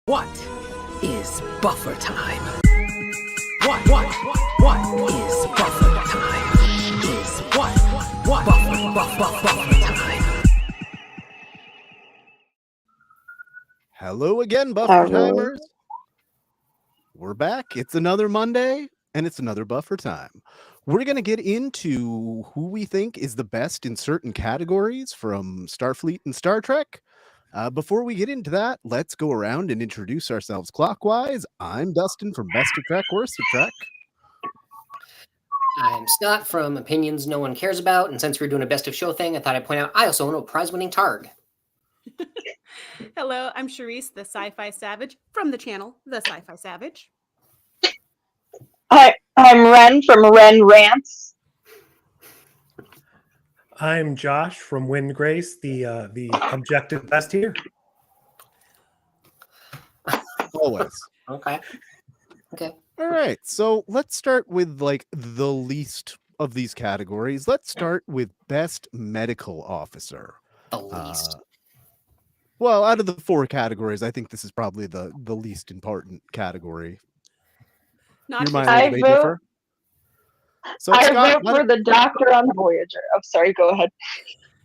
What is buffer time? What is buffer time? Is what buffer time? Hello again, buffer timers. We're back. It's another Monday, and it's another buffer time. We're going to get into who we think is the best in certain categories from Starfleet and Star Trek. Before we get into that, let's go around and introduce ourselves clockwise. I'm Dustin from Best of Trek, Worst of Trek. I'm Scott from Opinions No One Cares About, and since we're doing a Best of Show thing, I thought I'd point out I also own a prize-winning Targ. Hello, I'm Shereese, the Sci-Fi Savage from the channel The Sci-Fi Savage. Hi, I'm Ren from Ren Rants. I'm Josh from Windgrace, the objective best here. Always. Okay. All right, so let's start with like the least of these categories. Let's start with Best Medical Officer. The least. Well, out of the four categories, I think this is probably the least important category. Not I vote. So I Scott, vote for the Doctor on Voyager. Oh, sorry. Go ahead.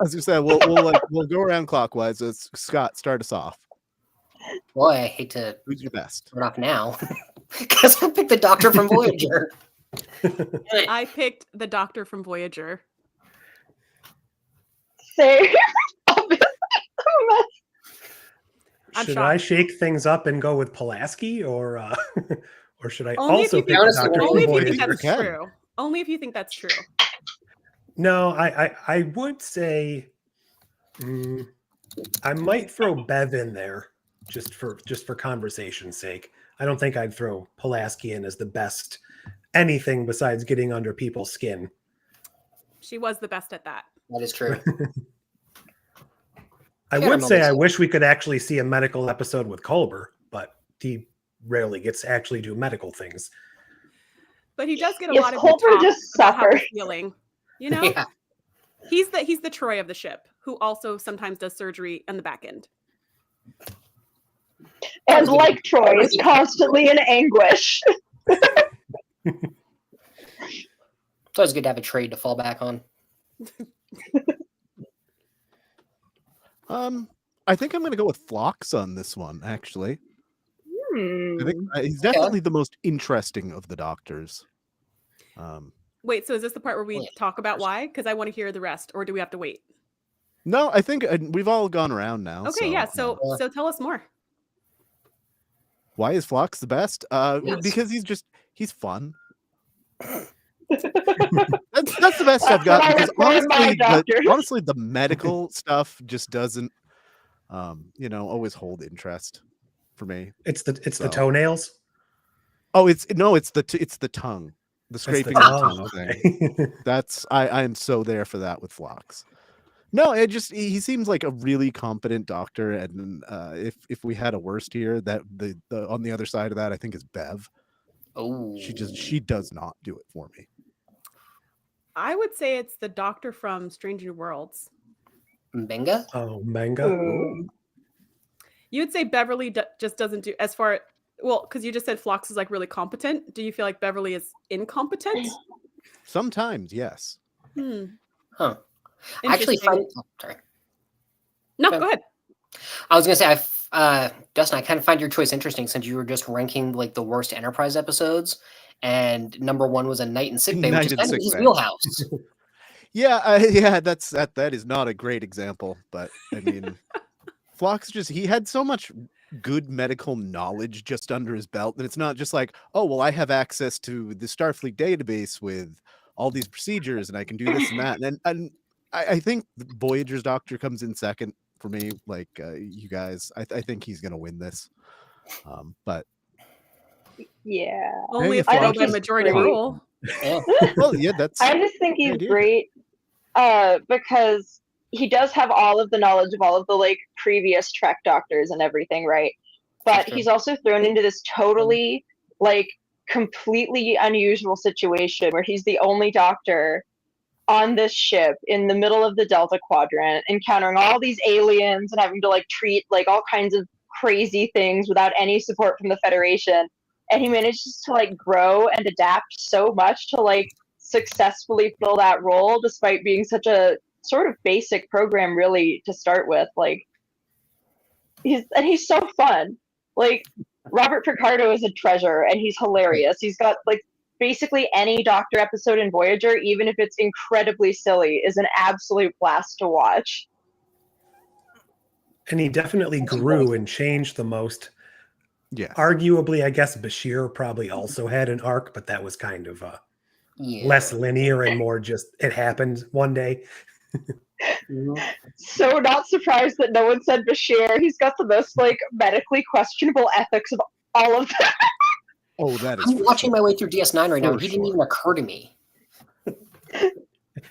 as you said, we'll go around clockwise. Scott, start us off. Boy, I hate to Who's your best? turn off now because I picked the Doctor from Voyager. I picked the Doctor from Voyager. Say. Should I shake things up and go with Pulaski, or should I Only also if pick you the think- Doctor Only from if you think Voyager? that's true. Only if you think that's true. No, I would say I might throw Bev in there just for conversation's sake. I don't think I'd throw Pulaski in as the best anything besides getting under people's skin. She was the best at that. That is true. I Fair would say I moment. wish we could actually see a medical episode with Culber, but he rarely gets to actually do medical things. But he does get a Yes, lot of Culber good talk just about how suffer. he's feeling. You know, Yeah. he's the Troy of the ship, who also sometimes does surgery in the back end. And like Troy, is constantly in anguish. It's always good to have a trade to fall back on. I think I'm going to go with Phlox on this one, actually. I think he's Okay. definitely the most interesting of the doctors. Wait, so is this the part where we Yeah. talk about why? Because I want to hear the rest, or do we have to wait? No, I think we've all gone around now. Okay, yeah. So tell us more. Why is Phlox the best? Yes. Because he's fun. That's the best I've That's got. what I Because would say, my doctor. honestly, the medical stuff just doesn't, always hold interest for me. It's the So. toenails. Oh, it's the tongue, the It's scraping the of the tongue, tongue okay. thing. That's I am so there for that with Phlox. No, he seems like a really competent doctor, and if we had a worst here, that the on the other side of that, I think is Bev. Oh, She does not do it for me. I would say it's the Doctor from Strange New Worlds. Benga? Oh, manga. You would say Beverly just doesn't do as far because you just said Phlox is like really competent. Do you feel like Beverly is incompetent? Sometimes, yes. Huh. I actually find. Oh, sorry. No, Okay. go ahead. I was gonna say, Dustin, I kind of find your choice interesting since you were just ranking like the worst Enterprise episodes, and number one was A Night in Sick Bay, Night which is in kind of Sick his Bay. wheelhouse. Yeah, that is not a great example, but I mean, Phlox he had so much good medical knowledge just under his belt that it's not just like, oh well, I have access to the Starfleet database with all these procedures and I can do this and that, and I think Voyager's Doctor comes in second for me. Like you guys, I think he's gonna win this, but Yeah. Only if I you go think by he's majority great. rule. Yeah. well, yeah, that's I just think he's idea. great because he does have all of the knowledge of all of the like previous Trek doctors and everything, right? But That's true. he's also thrown into this totally like completely unusual situation where he's the only doctor on this ship in the middle of the Delta Quadrant, encountering all these aliens and having to like treat like all kinds of crazy things without any support from the Federation. And he manages to like grow and adapt so much to like successfully fill that role despite being such a sort of basic program really to start with. Like he's so fun. Like Robert Picardo is a treasure and he's hilarious. He's got like basically any Doctor episode in Voyager, even if it's incredibly silly, is an absolute blast to watch. And he definitely grew and changed the most. Yeah. Arguably, I guess Bashir probably also had an arc, but that was kind of Yeah. less linear and more just it happened one day. So not surprised that no one said Bashir. He's got the most like medically questionable ethics of all of them. Oh, that is. I'm for watching sure. my way through DS9 right now, For and he didn't sure. even occur to me.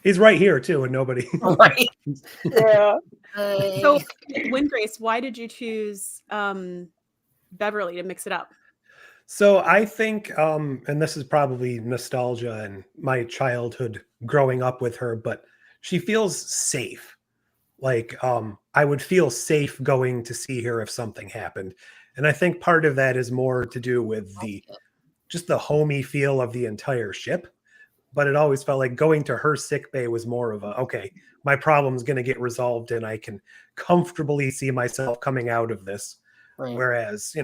He's right here too, and nobody. Right? Yeah. So, Windgrace, why did you choose Beverly to mix it up? So I think, and this is probably nostalgia and my childhood growing up with her, but she feels safe. Like I would feel safe going to see her if something happened. And I think part of that is more to do with just the homey feel of the entire ship. But it always felt like going to her sick bay was more of a, okay, my problem's going to get resolved and I can comfortably see myself coming out of this. Right. Whereas,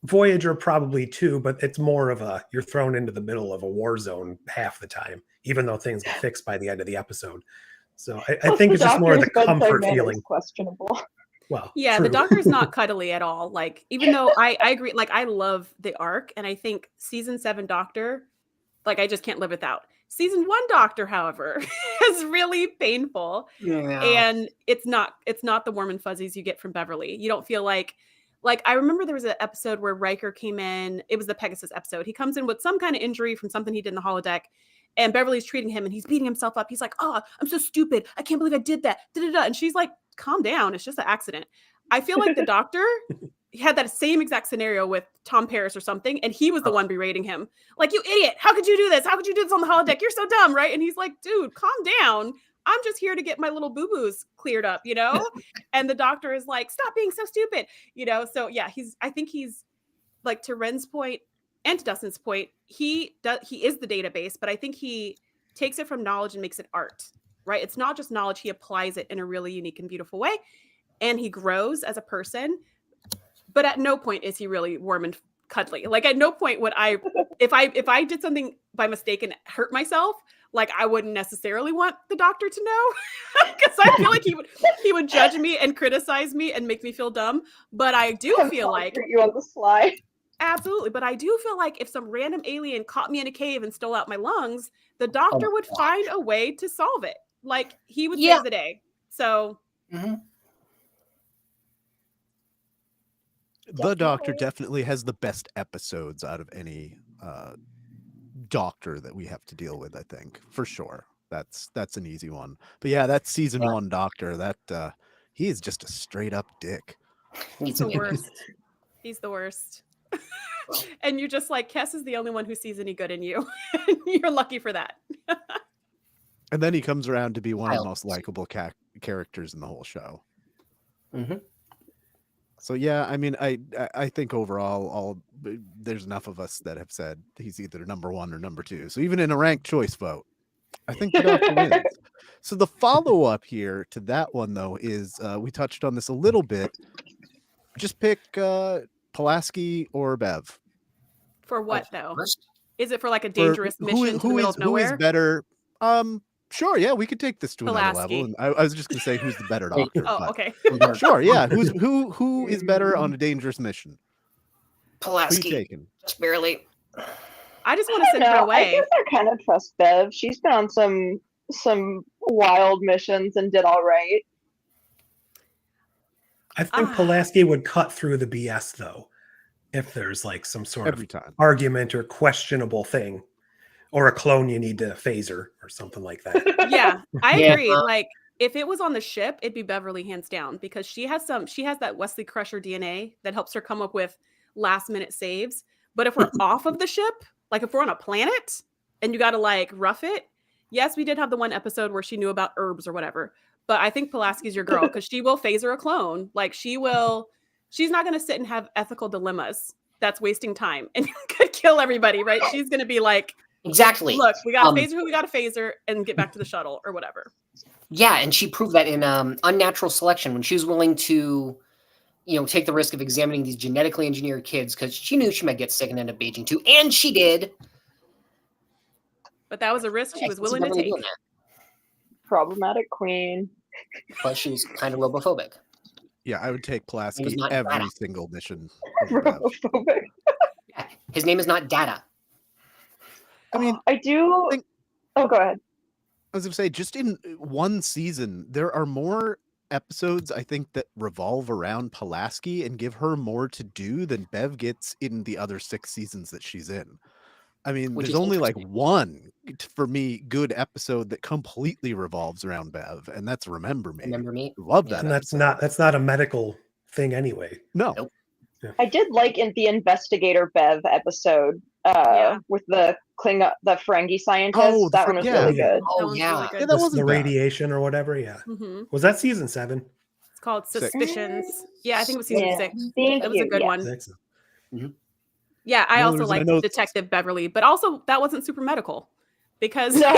Voyager probably too, but it's more of a, you're thrown into the middle of a war zone half the time, even though things get fixed by the end of the episode. So I think it's just more of the comfort feeling. Questionable. Well, Yeah, true. the Doctor's not cuddly at all. Like, even though I agree, like, I love the arc, and I think season 7 Doctor, like, I just can't live without. Season 1 Doctor, however, is really painful. Yeah. And it's not the warm and fuzzies you get from Beverly. You don't feel like I remember there was an episode where Riker came in. It was the Pegasus episode. He comes in with some kind of injury from something he did in the holodeck, and Beverly's treating him, and he's beating himself up. He's like, "Oh, I'm so stupid. I can't believe I did that." Da-da-da. And she's like, "Calm down. It's just an accident." I feel like the Doctor had that same exact scenario with Tom Paris or something, and he was the one berating him. Like, "You idiot. How could you do this? How could you do this on the holodeck? You're so dumb, right?" And he's like, "Dude, calm down. I'm just here to get my little boo-boos cleared up, And the Doctor is like, "Stop being so stupid," So yeah, I think he's like, to Ren's point and to Dustin's point, he is the database, but I think he takes it from knowledge and makes it art, right? It's not just knowledge. He applies it in a really unique and beautiful way, and he grows as a person. But at no point is he really warm and cuddly. Like, at no point would if I did something by mistake and hurt myself, like, I wouldn't necessarily want the Doctor to know, because I feel like he would judge me and criticize me and make me feel dumb. But I do feel like you on the slide. Absolutely, but I do feel like if some random alien caught me in a cave and stole out my lungs, the Doctor would find a way to solve it. Like, he would save the day. So. Mm-hmm. The Doctor definitely has the best episodes out of any Doctor that we have to deal with, I think, for sure. That's an easy one. But yeah, that season 1 Doctor, that he is just a straight up dick. He's the worst. He's the worst. And you're just like, Kes is the only one who sees any good in you. You're lucky for that. And then he comes around to be one of the most likable characters in the whole show. Mm-hmm. So yeah, I mean, I think overall, there's enough of us that have said he's either number 1 or number 2. So even in a ranked choice vote, I think the Doctor wins. So the follow-up here to that one, though, is we touched on this a little bit. Just pick Pulaski or Bev. For what, though? Is it for like a dangerous mission to the middle of nowhere? Who is better? Sure, yeah, we could take this to another level. And I was just going to say who's the better Doctor. Oh, okay. Sure, yeah. Who is better on a dangerous mission? Pulaski. Who you taking? Just barely. I just want to send her away. I guess I kind of trust Bev. She's been on some wild missions and did all right. I think Pulaski would cut through the BS, though, if there's like some sort of argument or questionable thing. Or a clone you need to phaser or something like that. Yeah, I agree. Like, if it was on the ship, it'd be Beverly hands down, because she has that Wesley Crusher DNA that helps her come up with last minute saves. But if we're off of the ship, like if we're on a planet and you got to like rough it. Yes, we did have the one episode where she knew about herbs or whatever. But I think Pulaski's your girl, because she will phaser a clone. Like, she will she's not going to sit and have ethical dilemmas. That's wasting time and could kill everybody, right? She's going to be like, Exactly. look, we got a phaser who we got a phaser and get back to the shuttle or whatever. Yeah, and she proved that in Unnatural Selection when she was willing to, take the risk of examining these genetically engineered kids because she knew she might get sick and end up aging too, and she did. But that was a risk she was willing to take. Problematic queen. But she was kind of robophobic. Yeah, I would take He was Pulaski not every Data. single mission. over Bev. Robophobic. Yeah, his name is not Data. I mean, I do. think- Oh, go ahead. I was gonna say, just in one season, there are more episodes I think that revolve around Pulaski and give her more to do than Bev gets in the other 6 seasons that she's in. I mean, Which there's is only like interesting. one for me good episode that completely revolves around Bev, and that's Remember Me. Remember Me? Love Yeah. that. And that's episode. not a medical thing anyway. No. Nope. I did like in the investigator Bev episode Yeah. with the the Ferengi scientist. Oh, that one was yeah. really good. That Oh, one's yeah. really Yeah, good. that The wasn't bad. radiation or whatever. Yeah. hmm Was that season 7? It's called 6. Suspicions. Yeah, I think it was season Yeah. 6. Thank That was a you. good Yeah. one. 6? Yeah, I The only also reason I like know- Detective Beverly, but also that wasn't super medical because No.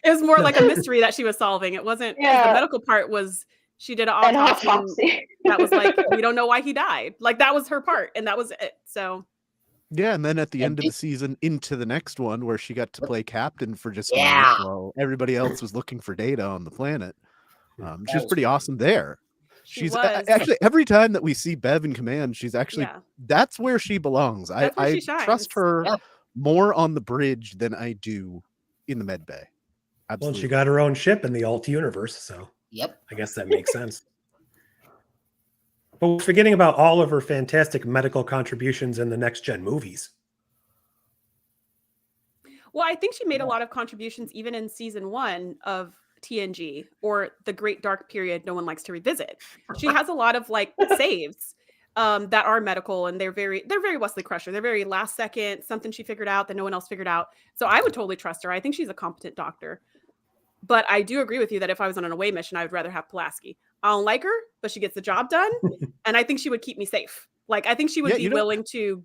it was more like a mystery that she was solving. It wasn't. 'Cause Yeah. The medical part was she did an An autopsy. and autopsy. That was like we don't know why he died. Like that was her part, and that was it. So Yeah, and then at the And end of they- the season, into the next one, where she got to play captain for just a Yeah. minute while everybody else was looking for Data on the planet. That She's was pretty awesome there. she She's was actually every time that we see Bev in command, she's actually yeah. that's where she belongs. That's where I she shines. trust her Yeah. more on the bridge than I do in the med bay. Well, Absolutely. she got her own ship in the alt universe, so Yep. I guess that makes sense. But we're forgetting about all of her fantastic medical contributions in the next gen movies. Well, I think she made a lot of contributions even in season 1 of TNG or the Great Dark Period no one likes to revisit. She has a lot of like saves that are medical and they're very Wesley Crusher. They're very last second, something she figured out that no one else figured out. So I would totally trust her. I think she's a competent doctor. But I do agree with you that if I was on an away mission, I would rather have Pulaski. I don't like her, but she gets the job done. And I think she would keep me safe. Like I think she would Yeah, be you know- willing to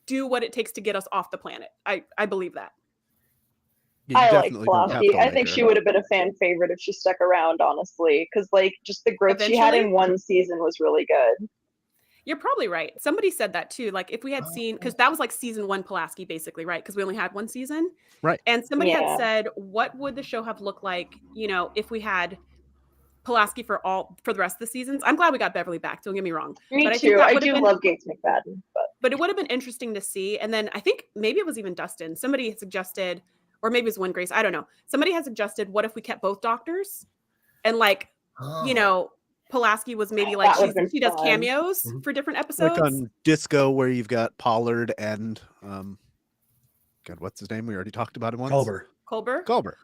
do what it takes to get us off the planet. I believe that. Yeah, you I like definitely don't have Pulaski. to I like think her. she would have been a fan favorite if she stuck around, honestly, because like just the growth she had in Eventually? one season was really good. You're probably right. Somebody said that too. Like if we had seen, because that was like season 1 Pulaski, basically, right? Because we only had one season. Right. And somebody Yeah. had said, what would the show have looked like, if we had Pulaski for the rest of the seasons? I'm glad we got Beverly back. Don't get me wrong. Me But I think too. that I would've do been- love Gates McFadden, But it would have been interesting to see. And then I think maybe it was even Dustin. Somebody had suggested, or maybe it was Windgrace. I don't know. Somebody had suggested, what if we kept both doctors? And like, Oh. Pulaski was maybe That like would've been she does fun. cameos Mhm. for different episodes. Like on Disco, where you've got Pollard and God, what's his name? We already talked about him once. Culber. Culber. Culber.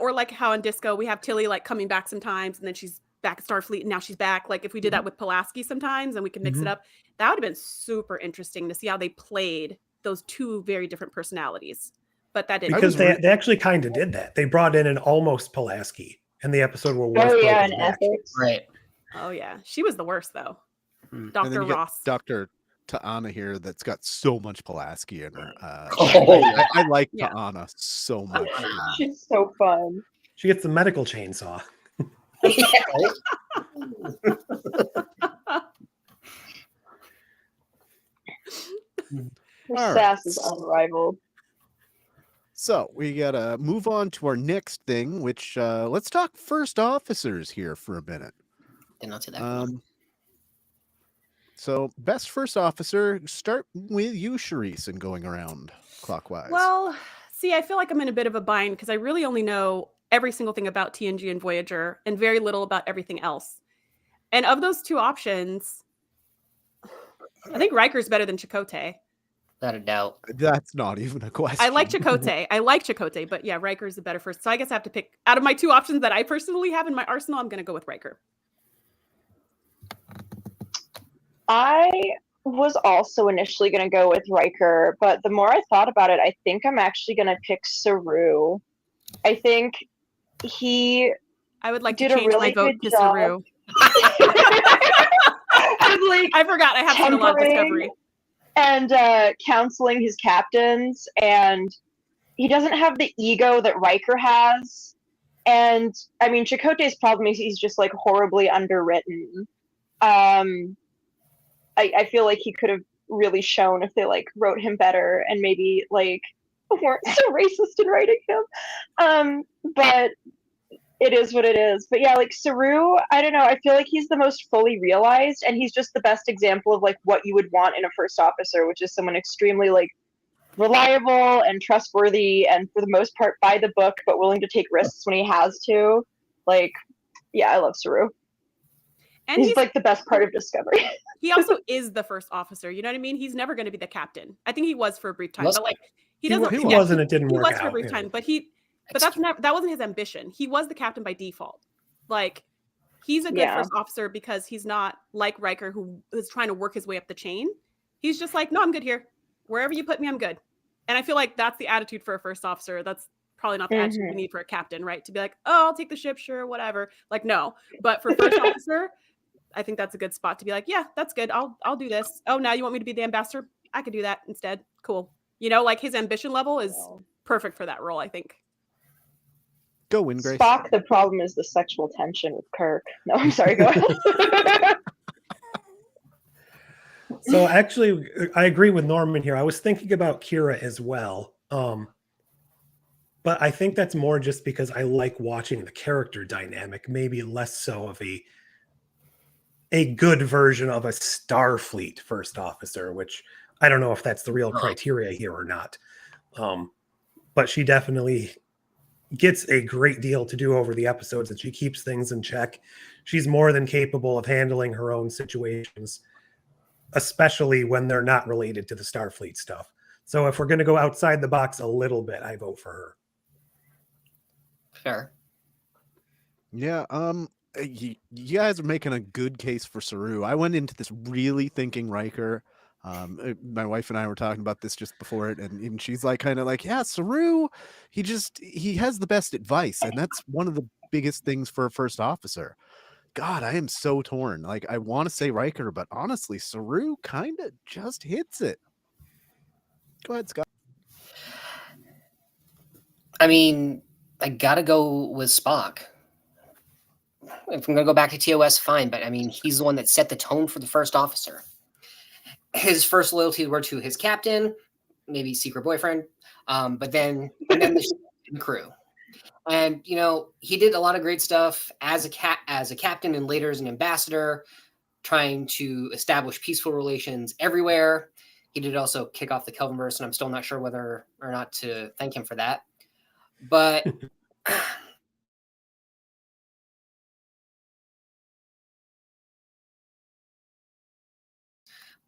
Or like how in Disco we have Tilly like coming back sometimes and then she's back at Starfleet and now she's back. Like if we did that with Pulaski sometimes and we could mix it Mhm. up, that would have been super interesting to see how they played those two very different personalities. But that didn't. Because was they actually kind of did that. They brought in an almost Pulaski in the episode where Worf Oh broke yeah, his and back. ethics. Right. Oh yeah, she was the worst though. Hmm. And then Dr. you get Ross. Dr. Ta'ana here that's got so much Pulaski in her. Oh. I like Yeah. Ta'ana so much. She's so fun. She gets the medical chainsaw. Yeah, right? Her All right. sass is unrivaled. So we gotta move on to our next thing, which let's talk first officers here for a minute. Did not say that. So best first officer, start with you, Shereese, and going around clockwise. Well, see, I feel like I'm in a bit of a bind because I really only know every single thing about TNG and Voyager and very little about everything else. And of those two options, I think Riker's better than Chakotay. Without a doubt. That's not even a question. I like Chakotay. But yeah, Riker's the better first. So I guess I have to pick out of my two options that I personally have in my arsenal. I'm going to go with Riker. I was also initially going to go with Riker, but the more I thought about it, I think I'm actually going to pick Saru. I think he I would like to did a change my really vote good to job. Saru. like I forgot. I have seen a lot of tempering Discovery. and counseling his captains, and he doesn't have the ego that Riker has. And I mean, Chakotay's problem is he's just like horribly underwritten. I feel like he could have really shown if they like wrote him better and maybe like weren't so racist in writing him. But it is what it is. But yeah, like Saru, I don't know. I feel like he's the most fully realized, and he's just the best example of like what you would want in a first officer, which is someone extremely like reliable and trustworthy, and for the most part by the book, but willing to take risks when he has to. Like, yeah, I love Saru. And He's like the best part of Discovery. he also is the first officer. You know what I mean? He's never going to be the captain. I think he was for a brief time, but like he doesn't. He wasn't. It didn't He work was for a out. brief time, but that wasn't his ambition. He was the captain by default. Like he's a good first officer because he's not like Riker, who is trying to work his way up the chain. He's just like, no, I'm good here. Wherever you put me, I'm good. And I feel like that's the attitude for a first officer. That's probably not the attitude we need for a captain, right? To be like, oh, I'll take the ship, sure, whatever. Like, no. But for first officer, I think that's a good spot to be like, yeah, that's good. I'll do this. Oh, now you want me to be the ambassador? I could do that instead. Cool. You know, like his ambition level is perfect for that role, I think. Go, Windgrace. Spock, the problem is the sexual tension with Kirk. No, I'm sorry, go ahead. So actually, I agree with Norman here. I was thinking about Kira as well. But I think that's more just because I like watching the character dynamic, maybe less so of a good version of a Starfleet first officer, which I don't know if that's the real criteria here or not. But she definitely gets a great deal to do over the episodes, and she keeps things in check. She's more than capable of handling her own situations, especially when they're not related to the Starfleet stuff. So if we're going to go outside the box a little bit, I vote for her. Fair. Yeah, you guys are making a good case for Saru. I went into this really thinking Riker. My wife and I were talking about this just before it, and she's like, kind of like, yeah, Saru, he has the best advice, and that's one of the biggest things for a first officer. God, I am so torn. Like, I want to say Riker, but honestly, Saru kind of just hits it. Go ahead, Scott. I mean, I gotta go with Spock. If I'm gonna go back to TOS, fine, but I mean, he's the one that set the tone for the first officer. His first loyalties were to his captain, maybe secret boyfriend, but then the crew. And you know, he did a lot of great stuff as a captain and later as an ambassador, trying to establish peaceful relations everywhere. He did also kick off the Kelvinverse, and I'm still not sure whether or not to thank him for that. But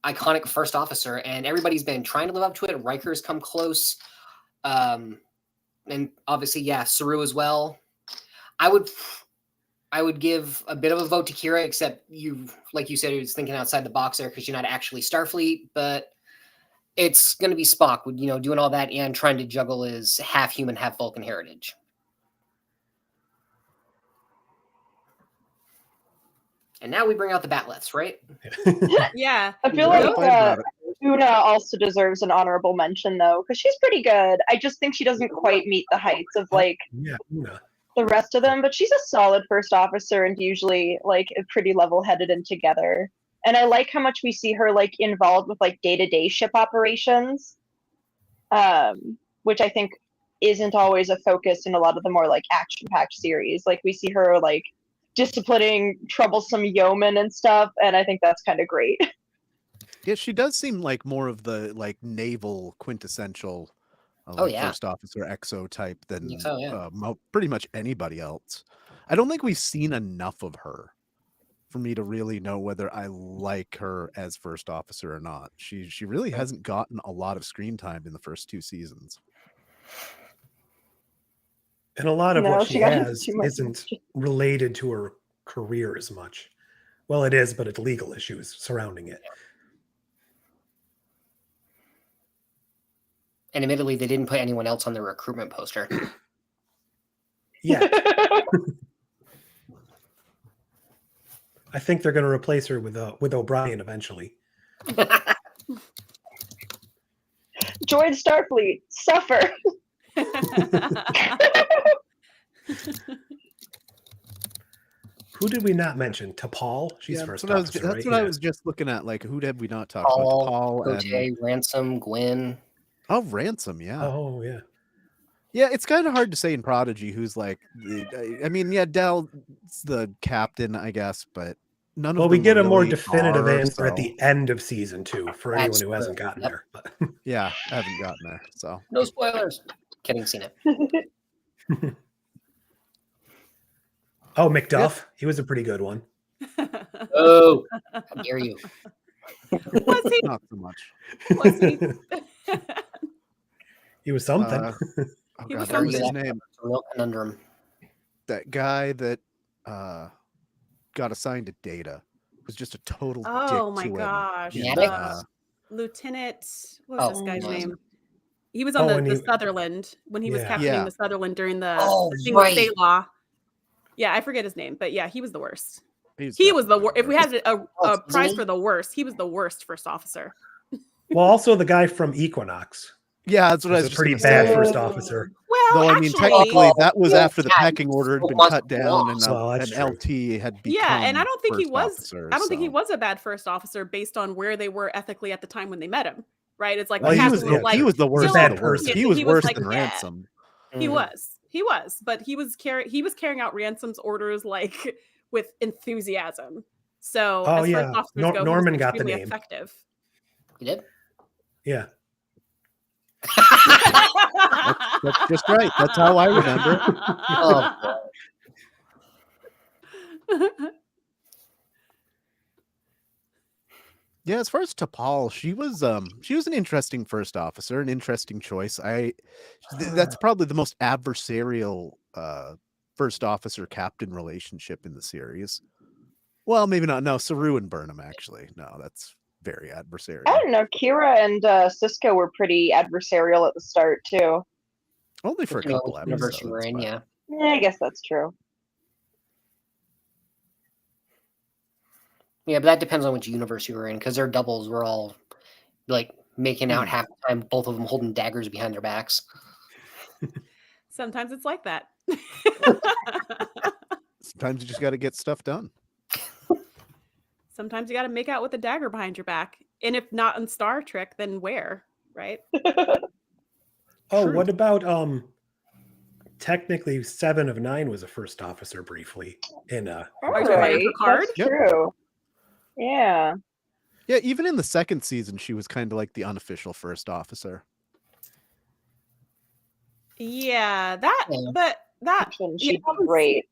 iconic first officer, and everybody's been trying to live up to it. Riker's come close. And obviously, yeah, Saru as well. I would give a bit of a vote to Kira, except like you said, he was thinking outside the box there because you're not actually Starfleet, but it's going to be Spock, doing all that and trying to juggle his half human, half Vulcan heritage. And now we bring out the Batleths, right? Yeah. I feel like Una also deserves an honorable mention, though, because she's pretty good. I just think she doesn't quite meet the heights of like the rest of them, but she's a solid first officer and usually like pretty level-headed and together. And I like how much we see her like involved with like day-to-day ship operations, which I think isn't always a focus in a lot of the more like action-packed series. Like we see her like disciplining troublesome yeomen and stuff, and I think that's kind of great. Yeah, she does seem like more of the like naval quintessential first officer exo type than pretty much anybody else. I don't think we've seen enough of her for me to really know whether I like her as first officer or not. She really hasn't gotten a lot of screen time in the first 2 seasons. And a lot of what she has isn't related to her career as much. Well, it is, but it's legal issues surrounding it. And admittedly, they didn't put anyone else on the recruitment poster. Yeah. I think they're going to replace her with O'Brien eventually. Join Starfleet. Suffer. Who did we not mention? T'Pol? She's Yeah, first that's what, officer, that's right? what I Yeah. was just looking at. Like, who have we not talked Paul, about? Paul Gautier, and Ransom, Gwyn. Ransom. Yeah, Oh, yeah. yeah. It's kind of hard to say in Prodigy who's like. I mean, yeah, Del's the captain, I guess, but none Well, of we them get a more really definitive are, answer at so- the end of season 2 for anyone That's who hasn't true. gotten Yep. there. But Yeah, I haven't gotten there. So No spoilers. Kidding, seen it. oh, Macduff, he was a pretty good one. Oh, how dare you? Was he? not so much. Was he? He was something. Oh He was God, what was his something. name? It's a real conundrum. That guy that got assigned to Data was just a total Oh dick my to him. gosh. in, Maddox? Lieutenant, what was this Oh, guy's no. name? He was on Oh, and the he- Sutherland when he was Yeah. captaining Yeah. the Sutherland during the Oh, thing right. with Selah. Yeah, I forget his name, but yeah, he was the worst. He's He was the definitely worst. If we worst. had a Oh, prize isn't for he? the worst, he was the worst first officer. Well, also the guy from Equinox Yeah, that's what I was was a just pretty gonna bad say. first officer. Well, Though I actually, mean, technically, Oh, that was yeah, after the yeah, pecking order had so been much cut down, and Well, that's an true. LT had become. yeah, and I don't think he first was. officer, I don't think he so- was a bad first officer based on where they were ethically at the time when they met him. Right? It's like Well, the he captain was- was yeah, like, he was the worst. a bad of the worst. person. He was He was worse like, than yeah. Ransom. He Mhm. was, but he was carrying out Ransom's orders like with enthusiasm. So Oh, as yeah. first officers go, Norman he was got the extremely name. effective. You did? Yeah. That's just right. That's how I remember it. Oh, Yeah, as far as T'Pol, she was an interesting first officer, an interesting choice. That's probably the most adversarial first officer captain relationship in the series. Well, maybe not. No, Saru and Burnham actually. No, that's very adversarial. I don't know. Kira and Cisco were pretty adversarial at the start too. Only for a you know, couple which universe episodes. you were in, but- yeah. Yeah, I guess that's true. Yeah, but that depends on which universe you were in, because their doubles were all like making out half the time, both of them holding daggers behind their backs. Sometimes it's like that. Sometimes you just got to get stuff done. Sometimes you got to make out with a dagger behind your back. And if not in Star Trek, then where? Right? Oh, True. what about technically 7 of 9 was a first officer briefly in All Are you talking about right, Picard? that's Yep. true. Yeah. Yeah, even in the second season, she was kind of like the unofficial first officer. Yeah, that Yeah. but that Actually, yeah, she'd be great.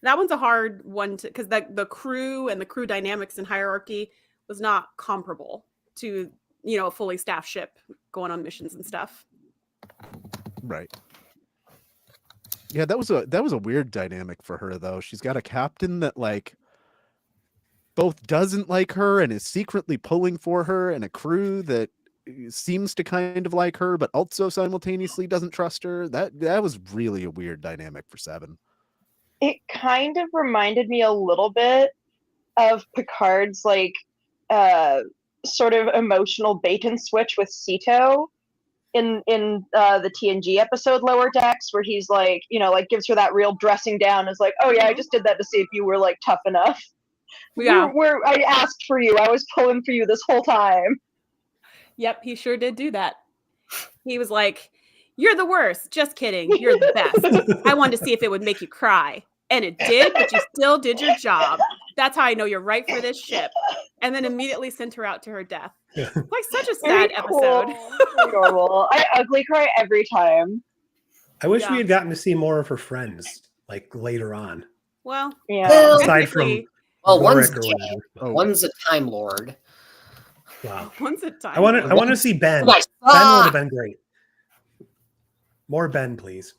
that one's a hard one to because the crew and the crew dynamics and hierarchy was not comparable to a fully staffed ship going on missions and stuff. Right. Yeah, that was a weird dynamic for her though. She's got a captain that like both doesn't like her and is secretly pulling for her, and a crew that seems to kind of like her but also simultaneously doesn't trust her. That was really a weird dynamic for 7. It kind of reminded me a little bit of Picard's like sort of emotional bait and switch with Sito in the TNG episode Lower Decks, where he's like, like gives her that real dressing down, is like, oh yeah, I just did that to see if you were like tough enough. Yeah. I asked for you. I was pulling for you this whole time. Yep, he sure did do that. He was like, "You're the worst." Just kidding. You're the best. I wanted to see if it would make you cry. And it did, but you still did your job. That's how I know you're right for this ship. And then immediately sent her out to her death. Yeah. Like such a Very sad cool, episode. very normal. I ugly cry every time. I wish Yeah. we had gotten to see more of her friends like later on. Well, Yeah. Well, Aside from technically, Well, one's Warwick or dead, whatever. Oh, one's a Time Lord. Wow. once a time. I want to see Ben. Guys, Ben would have ah! been great. More Ben, please.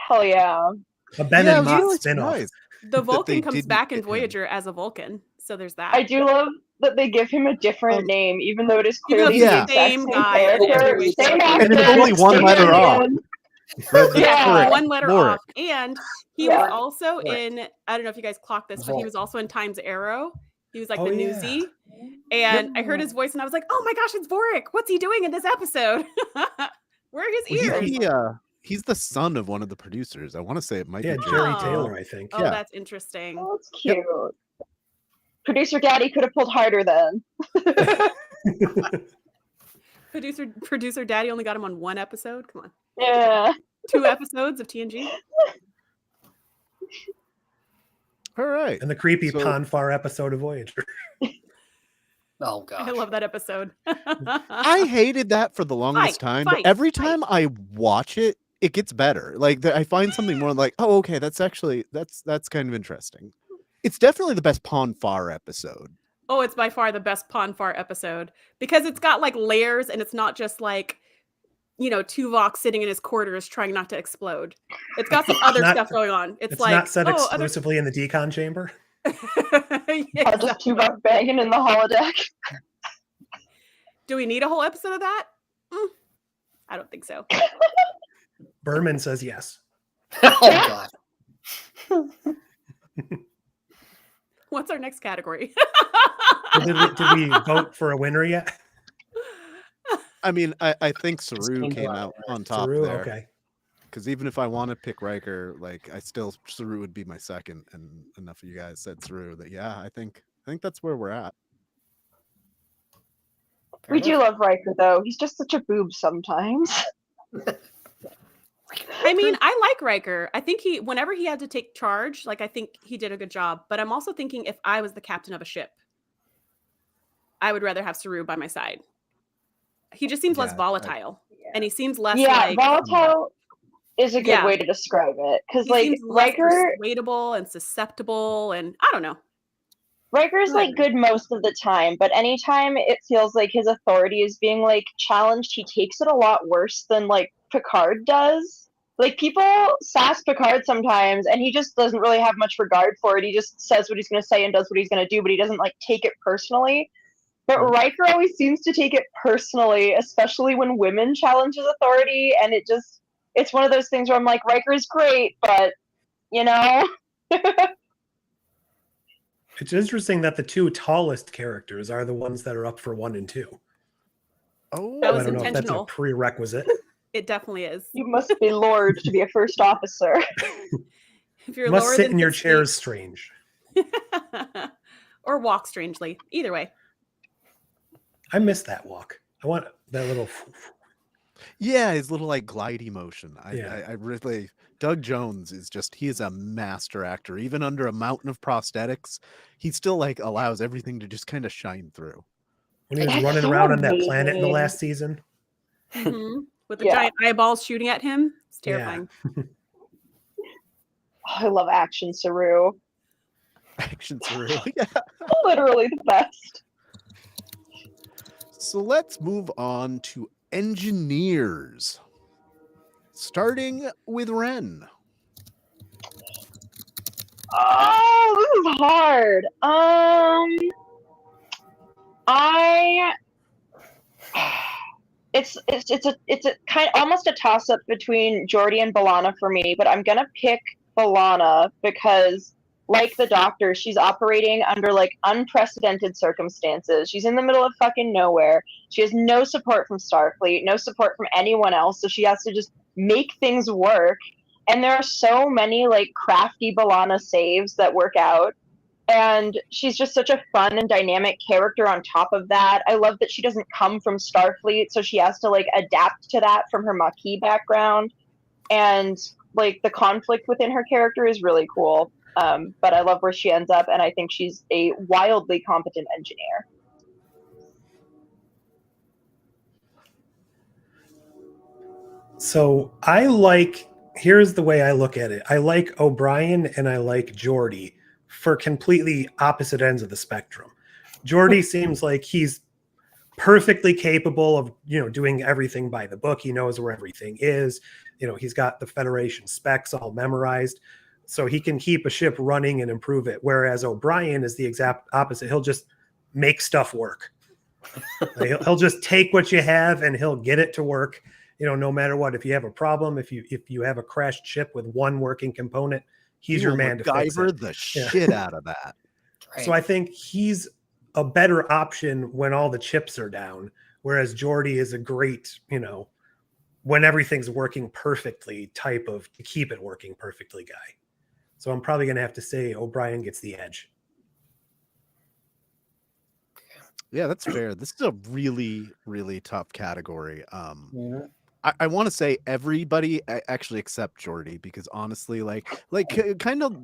Hell yeah. A Ben yeah, I and was Mott really spin-off. surprised. The that Vulcan they comes didn't back in get him. Voyager as a Vulcan. So there's that. I do love that they give him a different name, even though it is Even though clearly it's the the exact same same guy in character, every same way. actor, And it's only one same letter off. alien. Yeah. one letter Lorik. off. And he Yeah. was also Lorik. in, I don't know if you guys clocked this, but he was also in Times Arrow. He was like Oh, the yeah. newsie. And I heard his voice and I was like, oh my gosh, it's Vorik. What's he doing in this episode? Where are his Well, ears? he's the son of one of the producers. I want to say it might Yeah, be Jerry Oh. Taylor, I think. Oh, Yeah. that's interesting. Oh, that's Yep. cute. Producer Daddy could have pulled harder then. Producer Daddy only got him on one episode. Come on. Yeah. 2 episodes of TNG. All right. And the creepy So- Ponfar episode of Voyager. Oh gosh. I love that episode. I hated that for the longest time, but fight, every fight. time I watch it, it gets better. Like I find something more like, oh, okay, that's kind of interesting. It's definitely the best Ponfar episode. Oh, it's by far the best Ponfar episode because it's got like layers and it's not just like, Tuvok sitting in his quarters trying not to explode. It's got some other not- stuff going on. It's like not set other- exclusively in the decon chamber. Yeah, Just Tuvok banging in the holodeck. Do we need a whole episode of that? I don't think so. Berman says yes. Oh god. What's our next category? Did we vote for a winner yet? I mean, I think Saru came came out, out on top Saru? there. Okay. Because even if I want to pick Riker, like Saru would be my second, and enough of you guys said Saru that I think that's where we're at. We do love Riker though. He's just such a boob sometimes. I mean, I like Riker. I think whenever he had to take charge, like I think he did a good job. But I'm also thinking if I was the captain of a ship, I would rather have Saru by my side. He just seems less Yeah, volatile, and he seems less Yeah, like volatile is a good Yeah. way to describe it. Because he like seems less Riker persuadable and susceptible, and I don't know. Riker's like good most of the time, but anytime it feels like his authority is being like challenged, he takes it a lot worse than like Picard does. Like people sass Picard sometimes and he just doesn't really have much regard for it. He just says what he's gonna say and does what he's gonna do, but he doesn't like take it personally. But Riker always seems to take it personally, especially when women challenge his authority, and it's one of those things where I'm like, Riker's great, but It's interesting that the 2 tallest characters are the ones that are up for 1 and 2. Oh, That was I don't know if that's a intentional. prerequisite. It definitely is. you must be Lord to be a first officer. If you're You must lower sit than in your 6 chairs strange. feet- or walk strangely. Either way. I miss that walk. I want that little. yeah, his little like glidey motion. Yeah. I really Doug Jones he is a master actor. Even under a mountain of prosthetics, he still like allows everything to just kind of shine through. When he was That's running so around on that planet in the amazing. last season. Mhm. With the Yeah. giant eyeballs shooting at him. It's Yeah. terrifying. Oh, I love action Saru. Action Saru. Yeah. Literally the best. So let's move on to engineers. Starting with Ren. Oh, this is hard. It's a kind almost a toss up between Geordi and B'Elanna for me, but I'm gonna pick B'Elanna because, like the Doctor, she's operating under like unprecedented circumstances. She's in the middle of fucking nowhere. She has no support from Starfleet, no support from anyone else, so she has to just make things work. And there are so many like crafty B'Elanna saves that work out. And she's just such a fun and dynamic character on top of that. I love that she doesn't come from Starfleet, so she has to like adapt to that from her Maquis background. And like the conflict within her character is really cool. But I love where she ends up, and I think she's a wildly competent engineer. So here's the way I look at it. I like O'Brien and I like Geordi for completely opposite ends of the spectrum. Geordi seems like he's perfectly capable of, doing everything by the book. He knows where everything is. He's got the Federation specs all memorized, so he can keep a ship running and improve it. Whereas O'Brien is the exact opposite. He'll just make stuff work. He'll just take what you have and he'll get it to work. no matter what, if you have a problem, if you have a crashed ship with one working component, he's your man to fix it. The shit out of that. Right. So I think he's a better option when all the chips are down, whereas Geordi is a great, when everything's working perfectly type of to keep it working perfectly guy. So I'm probably going to have to say O'Brien gets the edge. Yeah, that's fair. This is a really, really tough category. Yeah. I want to say everybody actually except Geordi, because honestly, kind of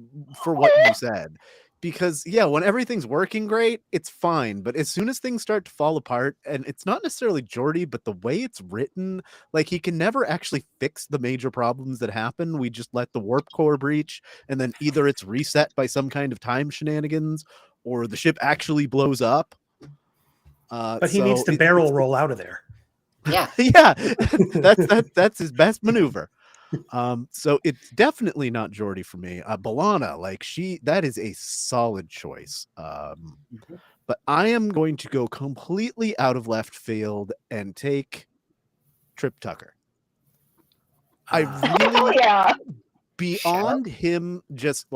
for what you said, because yeah, when everything's working great, it's fine. But as soon as things start to fall apart, and it's not necessarily Geordi, but the way it's written, like he can never actually fix the major problems that happen. We just let the warp core breach, and then either it's reset by some kind of time shenanigans, or the ship actually blows up. But he needs to barrel roll out of there. Yeah. Yeah, that's his best maneuver. So it's definitely not Geordi for me. B'Elanna, that is a solid choice. But I am going to go completely out of left field and take Trip Tucker. I really, beyond him just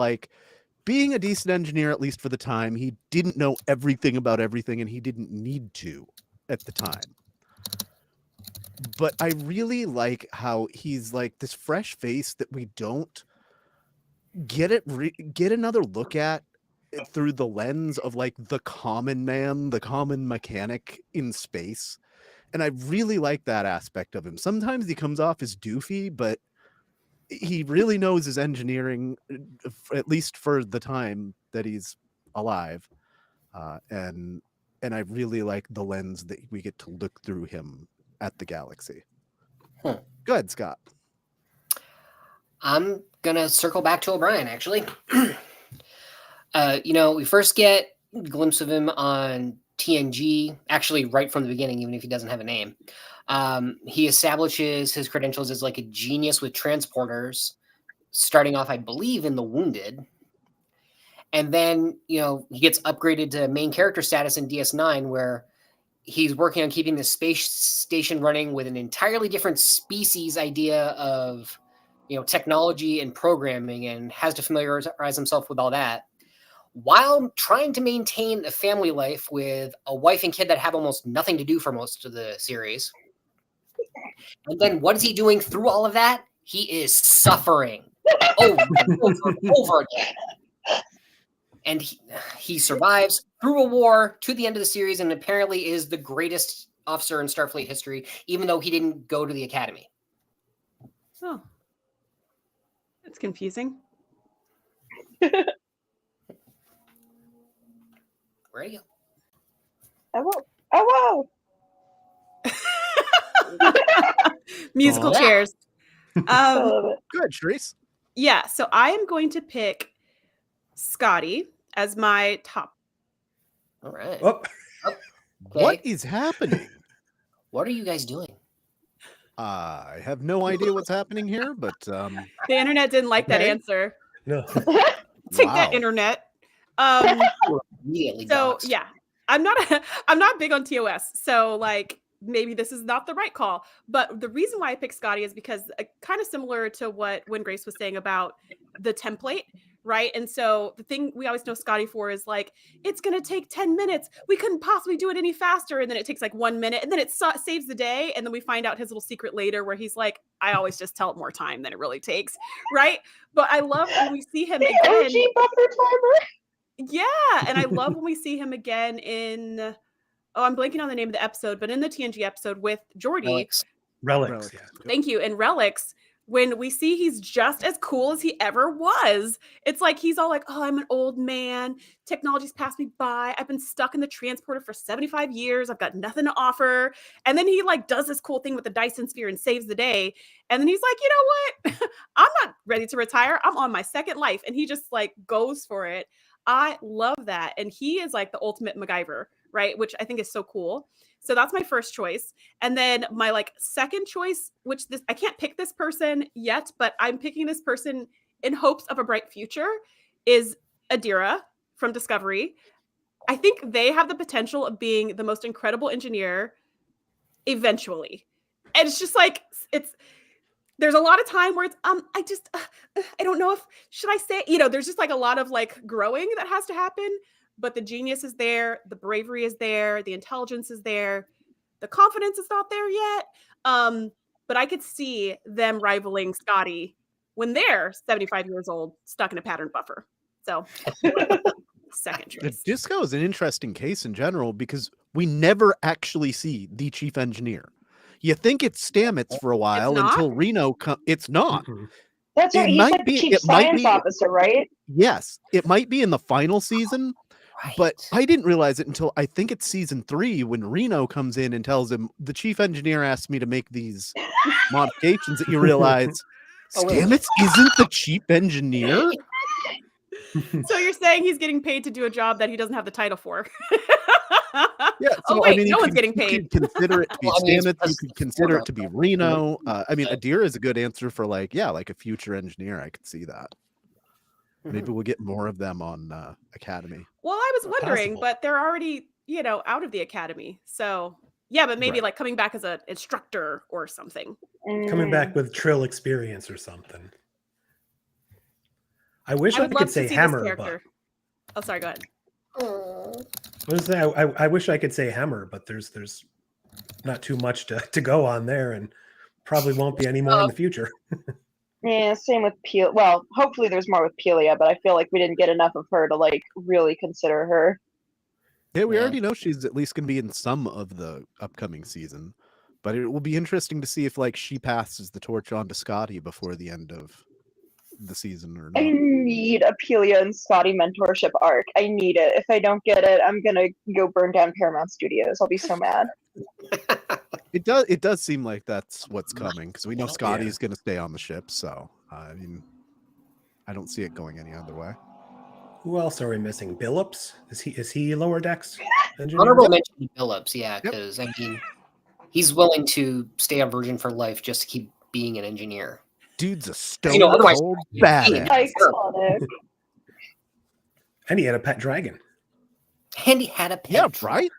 being a decent engineer, at least for the time, he didn't know everything about everything, and he didn't need to at the time. But I really like how he's this fresh face that we don't get another look at through the lens of the common man, the common mechanic in space. And I really like that aspect of him. Sometimes he comes off as doofy, but he really knows his engineering, at least for the time that he's alive. And I really like the lens that we get to look through him at the galaxy. Go ahead, Scott. I'm gonna circle back to O'Brien, actually. We first get a glimpse of him on TNG, actually right from the beginning, even if he doesn't have a name. He establishes his credentials as a genius with transporters, starting off, I believe, in The Wounded. And then, he gets upgraded to main character status in DS9, where he's working on keeping the space station running with an entirely different species idea of, technology and programming, and has to familiarize himself with all that while trying to maintain a family life with a wife and kid that have almost nothing to do for most of the series. And then what is he doing through all of that? He is suffering over and over again. And he survives through a war to the end of the series, and apparently is the greatest officer in Starfleet history, even though he didn't go to the academy. Oh, that's confusing. Where are you? Oh, wow. Musical Oh. chairs. I love it. Good, Shereese. Yeah, so I am going to pick Scotty as my top. All right. Oh, What is happening? What are you guys doing? I have no idea what's happening here, but The internet didn't like that Okay. answer. no. Take Wow. that, internet. Immediately So doxed. yeah, I'm not big on TOS. So maybe this is not the right call. But the reason why I picked Scotty is because kind of similar to what Windgrace was saying about the template, right? And so the thing we always know Scotty for is it's going to take 10 minutes. We couldn't possibly do it any faster. And then it takes 1 minute, and then it saves the day. And then we find out his little secret later where he's I always just tell it more time than it really takes, right? But I love when we see him The again. OG buffer timer. Yeah, and I love when we see him again in I'm blanking on the name of the episode, but in the TNG episode with Geordi. Relics. Yeah. Thank you. In Relics, when we see he's just as cool as he ever was, it's he's all oh, I'm an old man. Technology's passed me by. I've been stuck in the transporter for 75 years. I've got nothing to offer. And then he does this cool thing with the Dyson sphere and saves the day. And then he's you know what? I'm not ready to retire. I'm on my second life. And he just goes for it. I love that. And he is the ultimate MacGyver, right? Which I think is so cool. So that's my first choice. And then my second choice, which I can't pick this person yet, but I'm picking this person in hopes of a bright future, is Adira from Discovery. I think they have the potential of being the most incredible engineer eventually. And it's just like there's a lot of time where it's I don't know if should I say, there's just like a lot of like growing that has to happen, but the genius is there, the bravery is there, the intelligence is there, the confidence is not there yet. But I could see them rivaling Scotty when they're 75 years old, stuck in a pattern buffer. So second The choice. Disco is an interesting case in general because we never actually see the chief engineer. You think it's Stamets for a while not? until Reno comes. It's not. Mhm. That's right. It He's might like the be- chief it might science be- officer, right? Yes, it might be in the final season, Right. but I didn't realize it until I think it's season 3 when Reno comes in and tells him the chief engineer asked me to make these modifications that you realize Oh, wait. Stamets isn't the chief engineer. So you're saying he's getting paid to do a job that he doesn't have the title for? Yeah, Oh, so wait, I mean, no you one's getting paid. You could consider it to be Well, I mean, it's Stamets. You because could it's consider Florida. it to be Reno. I mean, Adira is a good answer for like a future engineer. I could see that. Maybe we'll get more of them on Academy. Well, I was wondering, Possible. but they're already, out of the academy. So yeah, but maybe Right. like coming back as an instructor or something. Coming back with Trill experience or something. I wish I I, would love could to say see Hammer, this but character. Oh, sorry, go ahead. I wish I could say Hammer, but there's not too much to go on there, and probably won't be any more in the future. Yeah, same with Pelia. Well, hopefully there's more with Pelia, but I feel like we didn't get enough of her to like really consider her. Yeah, we Yeah. already know she's at least going to be in some of the upcoming season, but it will be interesting to see if like she passes the torch on to Scotty before the end of the season or I not. need a Pelia and Scotty mentorship arc. I need it. If I don't get it, I'm gonna go burn down Paramount Studios. I'll be so mad. It does seem like that's what's coming because we know Scotty's going to stay on the ship. So I mean, I don't see it going any other way. Who else are we missing? Billups? Is he lower decks engineer? Honorable mention to Phillips, yeah, Yep. because I mean, he's willing to stay on Virgin for life just to keep being an engineer. Dude's a stone otherwise- cold Yeah. badass. Iconic. And he had a pet dragon. And he had a pet. Yeah, right.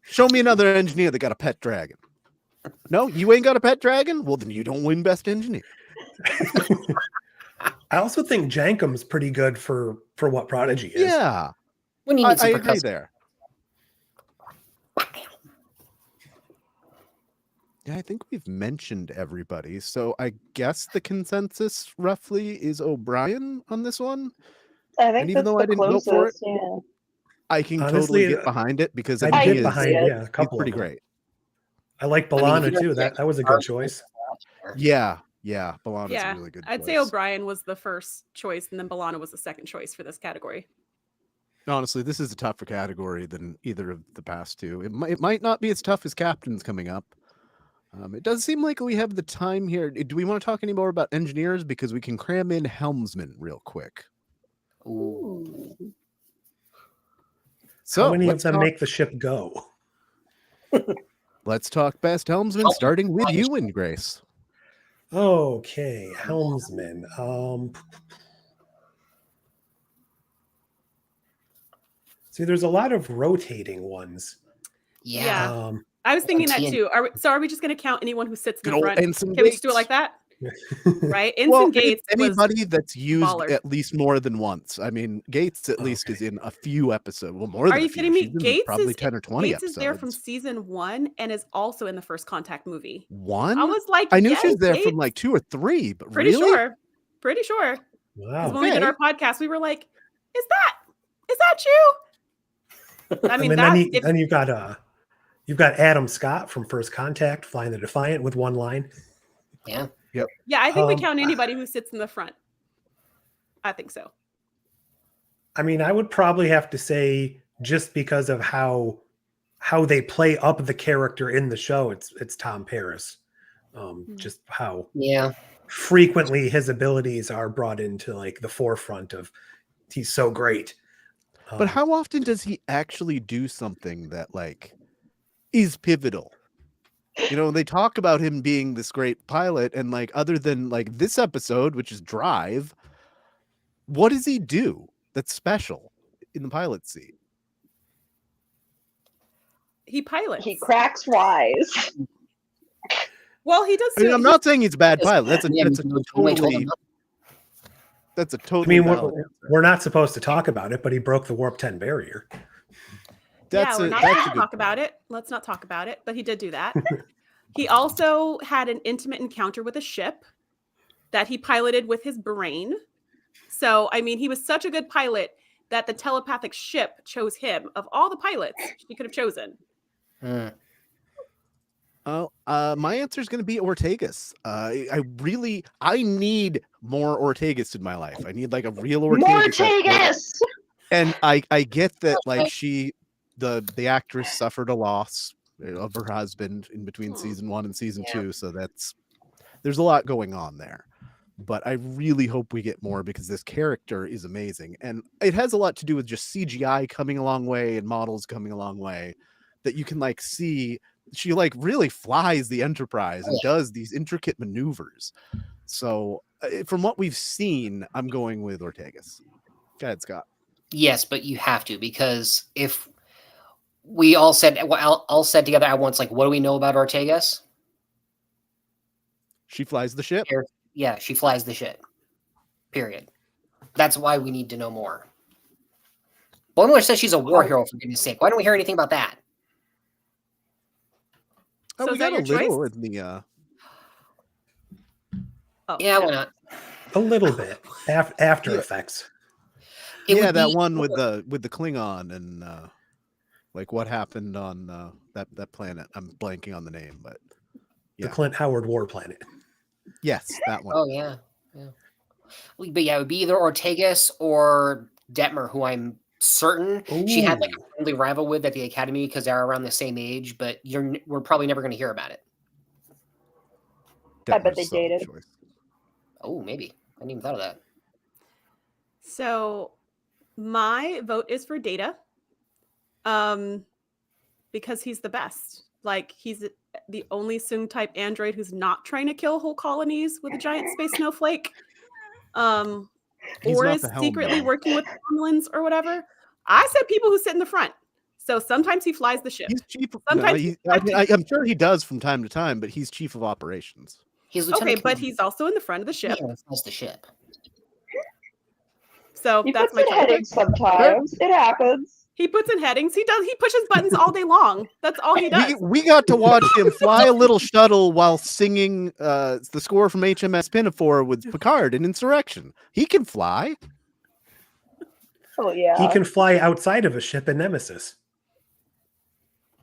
Show me another engineer that got a pet dragon. No, you ain't got a pet dragon? Well, then you don't win best engineer. I also think Jankum's pretty good for what Prodigy is. Yeah, When you I need some agree percussive. there. Yeah, I think we've mentioned everybody. So I guess the consensus roughly is O'Brien on this one. I And think even that's though the I didn't vote closest. for it, Yeah. I can Honestly, totally get behind it because I I mean, did he is, behind behind, it. yeah, a he's couple pretty of them. great. I like I mean, Balana if you too. don't That was a get good choice. Yeah, Balana's Yeah, a really good I'd say choice. O'Brien was the first choice, and then Balana was the second choice for this category. Honestly, this is a tougher category than either of the past two. It might not be as tough as Captain's coming up. It does seem like we have the time here. Do we want to talk any more about engineers? Because we can cram in helmsman real quick. Ooh. So How many of let's them talk, make the ship go? let's talk best helmsman, starting with you, Windgrace. Okay, helmsman. See, there's a lot of rotating ones. Yeah. Yeah. Um, I was thinking that TN. too. Are we just going to count anyone who sits in Good the old front? Ensign Can we just do it Gates. like that? Right? Ensign Well, Gates was anybody that's used baller. at least more than once. I mean, Gates at least is in a few episodes. Well, more than Are a you few. kidding me? She's in Gates probably is 10 or 20 Gates episodes. is there from season 1 and is also in the First Contact movie. One? I was like, I knew yes, she was there Gates. from like 2 or 3, but Pretty really? sure. Pretty sure. Because wow. when we did Okay. our podcast, we were like, is that you? I mean, then you've got Adam Scott from First Contact flying the Defiant with one line. Yeah. yeah, I think we Um, count anybody who sits in the front. I think so. I mean, I would probably have to say just because of how they play up the character in the show, it's Tom Paris. Just how Yeah. frequently his abilities are brought into like the forefront of he's so great. But how often does he actually do something that like is pivotal? You know, they talk about him being this great pilot, and like other than like this episode, which is Drive, what does he do that's special in the pilot seat? He pilots. He cracks wise. Well, he does. I mean, I'm not saying he's a bad pilot. That's a Yeah, totally I mean, valid answer. we're not supposed to talk about it, but he broke the warp 10 barrier. We're not going to talk about it. Let's not talk about it. But he did do that. He also had an intimate encounter with a ship that he piloted with his brain. So, I mean, he was such a good pilot that the telepathic ship chose him of all the pilots she could have chosen. Oh, my answer is going to be Ortegas. I need more Ortegas in my life. I need like a real Ortegas. Mortegas! And I get that like the actress suffered a loss of her husband in between season 1 and season 2, so there's a lot going on there. But I really hope we get more because this character is amazing, and it has a lot to do with just CGI coming a long way and models coming a long way. That you can like see she like really flies the Enterprise and does these intricate maneuvers. So from what we've seen, I'm going with Ortegas. Go ahead, Scott. Yes, but you have to, because if we all said together at once, like, what do we know about Ortegas? She flies the ship. Yeah, she flies the ship. Period. That's why we need to know more. Boimler says she's a war hero, for goodness sake. Why don't we hear anything about that? Oh, So we is that got a your little choice? in the Yeah, why not? A little bit. After effects. that one with the Klingon and like what happened on that planet. I'm blanking on the name, but The Clint Howard war planet. yes, that one. Oh, yeah. But yeah, it would be either Ortegas or Detmer, who I'm certain she had like a friendly rival with at the Academy because they're around the same age, but we're probably never going to hear about it. I bet they Detmer's a solid dated. choice. Oh, maybe. I hadn't even thought of that. So my vote is for Data. Because he's the best. Like, he's the only Soong type android who's not trying to kill whole colonies with a giant space snowflake. He's Or not is the secretly helm, working with Romulans or whatever. I said people who sit in the front. So sometimes he flies the ship. He's chief. Sometimes I'm sure he does from time to time, but he's chief of operations. He's Okay, Lieutenant but he's also in the front of the ship. Commander. Flies the ship. So He that's puts my in choice. headings sometimes. It happens. He puts in headings. He pushes buttons all day long. That's all he does. We got to watch him fly a little shuttle while singing the score from HMS Pinafore with Picard in Insurrection. He can fly. Oh yeah. He can fly outside of a ship in Nemesis.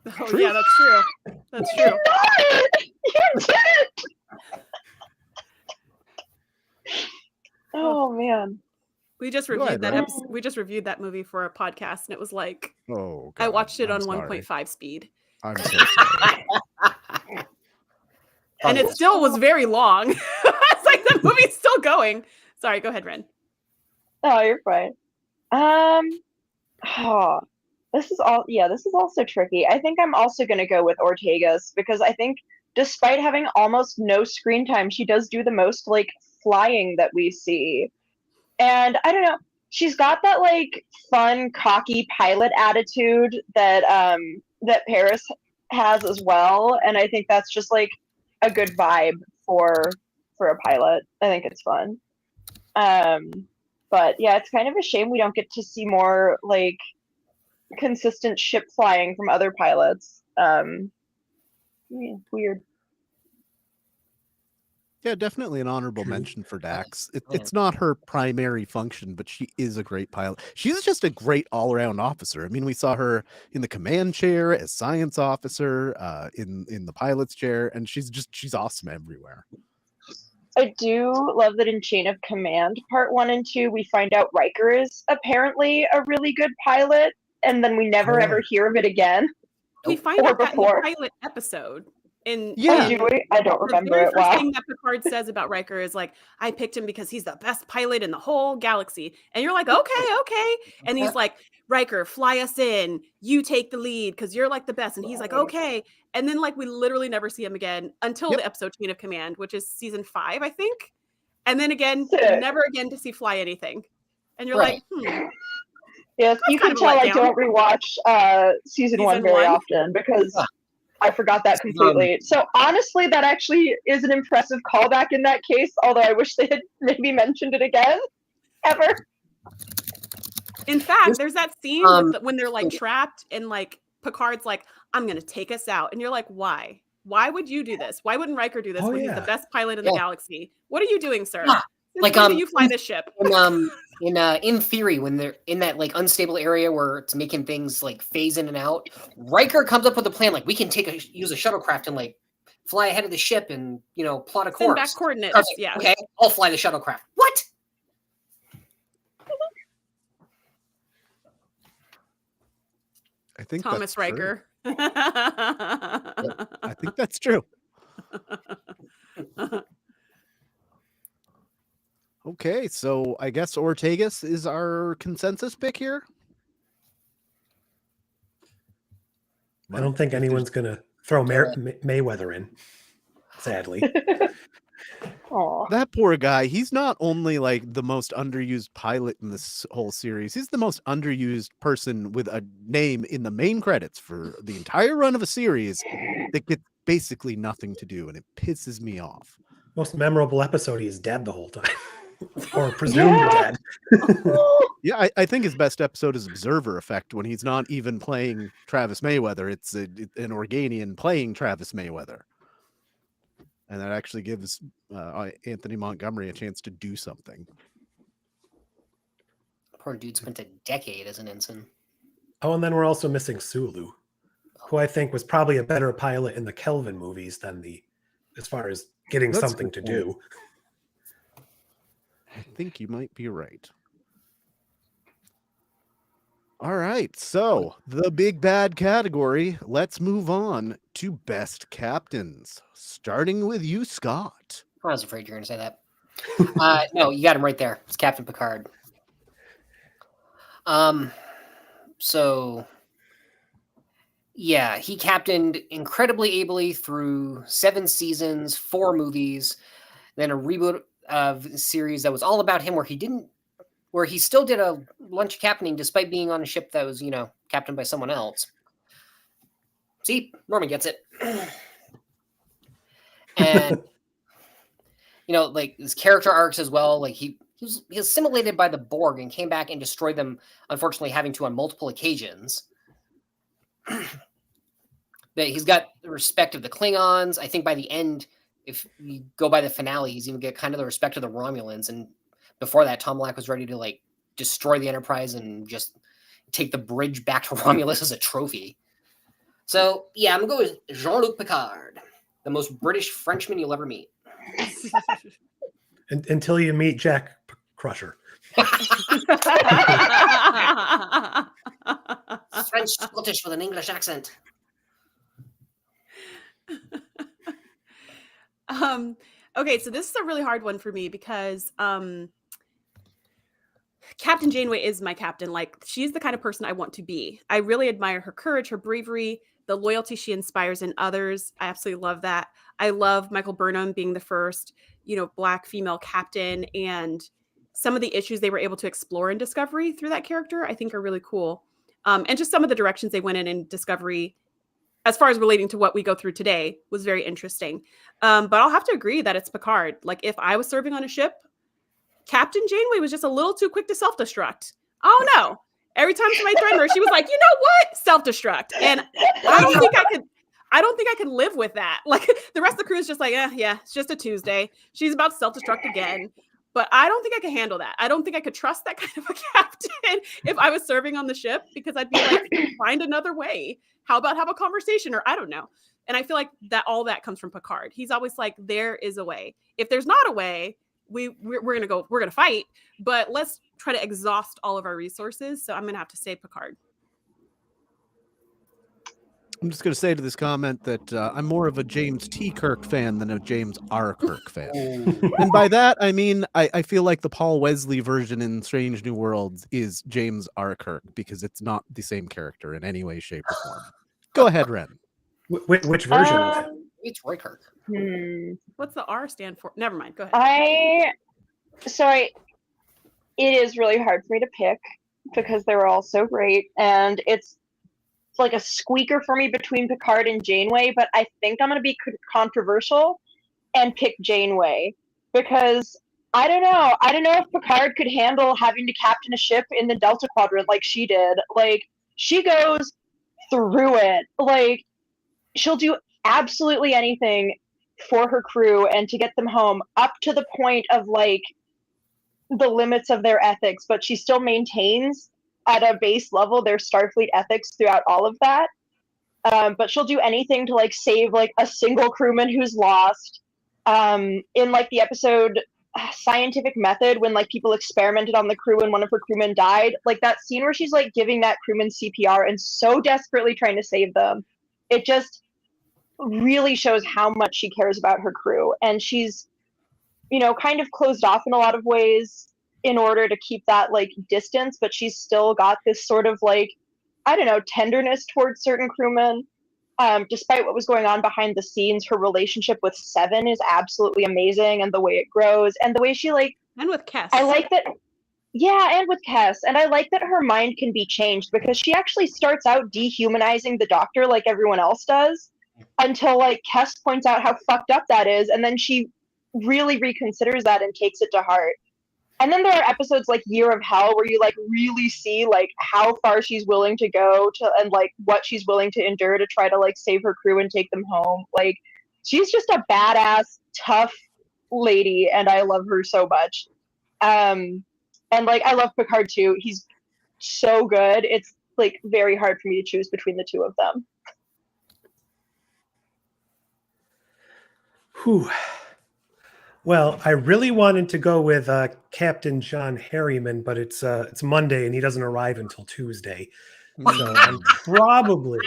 Oh True. yeah, that's true. That's true. You didn't! Oh man. We just Go reviewed ahead, that Ryan. we just reviewed that movie for a podcast, and it was like Oh, I God, watched it I'm on sorry. 1.5 speed, I'm so sorry. and it still was very long. It's like the movie's still going. Sorry, go ahead, Ren. Oh, you're fine. This is also tricky. I think I'm also gonna go with Ortegas because I think despite having almost no screen time, she does do the most like flying that we see. And I don't know, she's got that like fun, cocky pilot attitude that that Paris has as well. And I think that's just like a good vibe for a pilot. I think it's fun. But yeah, it's kind of a shame we don't get to see more like consistent ship flying from other pilots. Weird. Yeah, definitely an honorable mention for Dax. It's not her primary function, but she is a great pilot. She's just a great all-around officer. I mean, we saw her in the command chair as science officer, in the pilot's chair, and she's awesome everywhere. I do love that in Chain of Command Part 1 and 2, we find out Riker is apparently a really good pilot, and then we never ever hear of it again. We find Or out that in the before. pilot episode. Oh, do we? I don't The remember very it. first Wow. thing that Picard says about Riker is like, I picked him because he's the best pilot in the whole galaxy. And you're like, okay. And he's like, Riker, fly us in. You take the lead because you're like the best. And he's like, okay. And then like we literally never see him again until the episode Chain of Command, which is season 5, I think. And then again, Sick. never again to see fly anything. And you're Right. like, Yes, you kind can of a tell I letdown. don't rewatch season 1 Season very 1? often because I forgot that completely. So honestly, that actually is an impressive callback in that case, although I wish they had maybe mentioned it again. Ever. In fact, there's that scene when they're like trapped and like Picard's like, I'm going to take us out. And you're like, why? Why would you do this? Why wouldn't Riker do this when he's the best pilot in the galaxy? What are you doing, sir? Yeah. Like, when do you fly this ship? In theory, when they're in that like unstable area where it's making things like phase in and out, Riker comes up with a plan like we can use a shuttlecraft and like fly ahead of the ship and plot a course. Send back coordinates. Like, yeah. Okay, I'll fly the shuttlecraft. What? I think Thomas that's Riker. True. I think that's true. Okay, so I guess Ortegas is our consensus pick here. I don't think anyone's going to throw Mayweather in, sadly. Aw. That poor guy, he's not only like the most underused pilot in this whole series, he's the most underused person with a name in the main credits for the entire run of a series that gets basically nothing to do, and it pisses me off. Most memorable episode, he's dead the whole time. Or presumed dead. Yeah, I think his best episode is Observer Effect, when he's not even playing Travis Mayweather. It's an Organian playing Travis Mayweather. And that actually gives Anthony Montgomery a chance to do something. Poor dude spent a decade as an ensign. Oh, and then we're also missing Sulu, who I think was probably a better pilot in the Kelvin movies than as far as getting something to do. I think you might be right. All right, so the big bad category. Let's move on to best captains, starting with you, Scott. I was afraid you were going to say that. No, you got him right there. It's Captain Picard. So, yeah, he captained incredibly ably through 7 seasons, 4 movies, then a reboot of a series that was all about him where he still did a lunch captaining despite being on a ship that was, captained by someone else. See, Norman gets it. And, like his character arcs as well, like he was assimilated by the Borg and came back and destroyed them, unfortunately having to on multiple occasions. But he's got the respect of the Klingons. I think by the end, if you go by the finale, he's even get kind of the respect of the Romulans. And before that, Tom Lack was ready to like destroy the Enterprise and just take the bridge back to Romulus as a trophy. So yeah, I'm gonna go with Jean-Luc Picard, the most British Frenchman you'll ever meet. Until you meet Jack Crusher. French Scottish with an English accent. Okay, so this is a really hard one for me because Captain Janeway is my captain. Like, she's the kind of person I want to be. I really admire her courage, her bravery, the loyalty she inspires in others. I absolutely love that. I love Michael Burnham being the first, Black female captain, and some of the issues they were able to explore in Discovery through that character, I think are really cool. And just some of the directions they went in Discovery, as far as relating to what we go through today, was very interesting. But I'll have to agree that it's Picard. Like, if I was serving on a ship, Captain Janeway was just a little too quick to self-destruct. Oh no. Every time somebody threatened her, she was like, you know what? Self-destruct. And I don't think I could live with that. Like, the rest of the crew is just like, yeah, it's just a Tuesday. She's about to self-destruct again. But I don't think I could handle that. I don't think I could trust that kind of a captain if I was serving on the ship, because I'd be like, find another way. How about have a conversation? Or I don't know. And I feel like that all that comes from Picard. He's always like, there is a way. If there's not a way, we're gonna fight, but let's try to exhaust all of our resources. So I'm gonna have to say Picard. I'm just going to say to this comment that I'm more of a James T. Kirk fan than a James R. Kirk fan. And by that, I mean, I feel like the Paul Wesley version in Strange New Worlds is James R. Kirk, because it's not the same character in any way, shape, or form. Go ahead, Ren. Which version of it? It's Roy Kirk. What's the R stand for? Never mind. Go ahead. It is really hard for me to pick because they were all so great, and it's like a squeaker for me between Picard and Janeway, but I think I'm going to be controversial and pick Janeway because I don't know. I don't know if Picard could handle having to captain a ship in the Delta Quadrant like she did. Like, she goes through it. Like, she'll do absolutely anything for her crew and to get them home, up to the point of like the limits of their ethics, but she still maintains at a base level their Starfleet ethics throughout all of that. But she'll do anything to like save like a single crewman who's lost. In like the episode Scientific Method, when like people experimented on the crew and one of her crewmen died, like that scene where she's like giving that crewman CPR and so desperately trying to save them, it just really shows how much she cares about her crew. And she's, you know, kind of closed off in a lot of ways in order to keep that like distance, but she's still got this sort of like, I don't know, tenderness towards certain crewmen. Despite what was going on behind the scenes, her relationship with Seven is absolutely amazing, and the way it grows, and the way she like, And with Kess. I like that. Yeah, and with Kess, and I like that her mind can be changed because she actually starts out dehumanizing the Doctor like everyone else does, until like Kess points out how fucked up that is, and then she really reconsiders that and takes it to heart. And then there are episodes like Year of Hell where you like really see like how far she's willing to go to, and like what she's willing to endure to try to like save her crew and take them home. Like, she's just a badass, tough lady, and I love her so much. And like, I love Picard too. He's so good. It's like very hard for me to choose between the two of them. Whew. Well, I really wanted to go with Captain John Harriman, but it's Monday and he doesn't arrive until Tuesday. So I'm probably...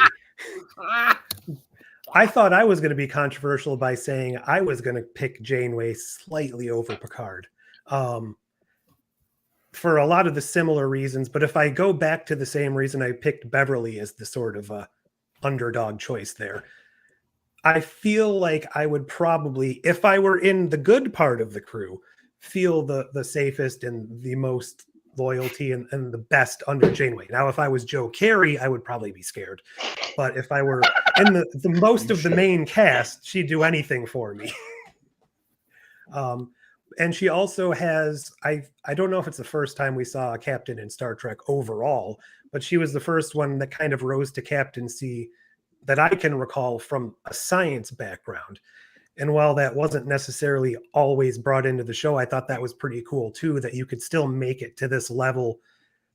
I thought I was going to be controversial by saying I was going to pick Janeway slightly over Picard. For a lot of the similar reasons, but if I go back to the same reason I picked Beverly as the sort of underdog choice there, I feel like I would probably, if I were in the good part of the crew, feel the safest and the most loyalty and the best under Janeway. Now, if I was Joe Carey, I would probably be scared. But if I were in the most of the main cast, she'd do anything for me. And she also has, I don't know if it's the first time we saw a captain in Star Trek overall, but she was the first one that kind of rose to captaincy that I can recall from a science background. And while that wasn't necessarily always brought into the show, I thought that was pretty cool too, that you could still make it to this level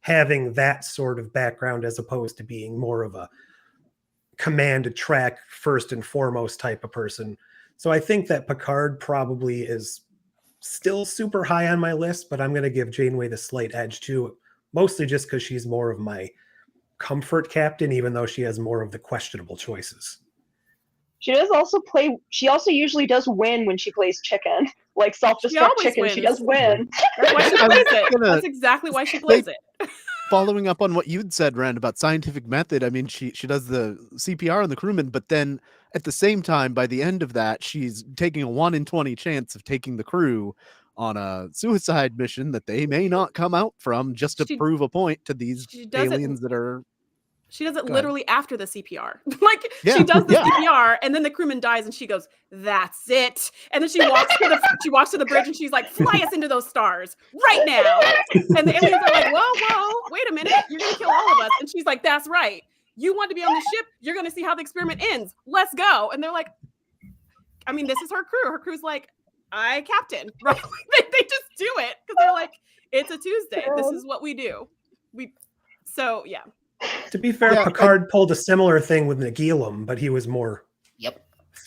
having that sort of background as opposed to being more of a command track first and foremost type of person. So I think that Picard probably is still super high on my list, but I'm going to give Janeway the slight edge too, mostly just because she's more of my comfort captain, even though she has more of the questionable choices. She does also play, she also usually does win when she plays chicken, like self-destruct chicken. wins. She does win. That's why she plays it. That's exactly why she plays it. Following up on what you'd said, Rand, about Scientific Method, I mean, she does the CPR on the crewman, but then at the same time, by the end of that, she's taking a 1 in 20 chance of taking the crew on a suicide mission that they may not come out from, just to prove a point to these aliens that are... She does it literally after the CPR. Like, she does the CPR, and then the crewman dies, and she goes, "That's it." And then she walks to the bridge, and she's like, "Fly us into those stars right now." And the aliens are like, "Whoa, wait a minute, you're gonna kill all of us." And she's like, "That's right. You want to be on the ship? You're gonna see how the experiment ends. Let's go." And they're like, I mean, this is her crew. Her crew's like, "I captain." Right? They just do it because they're like, "It's a Tuesday. This is what we do." So yeah. To be fair, Picard pulled a similar thing with Nagilum, but he was more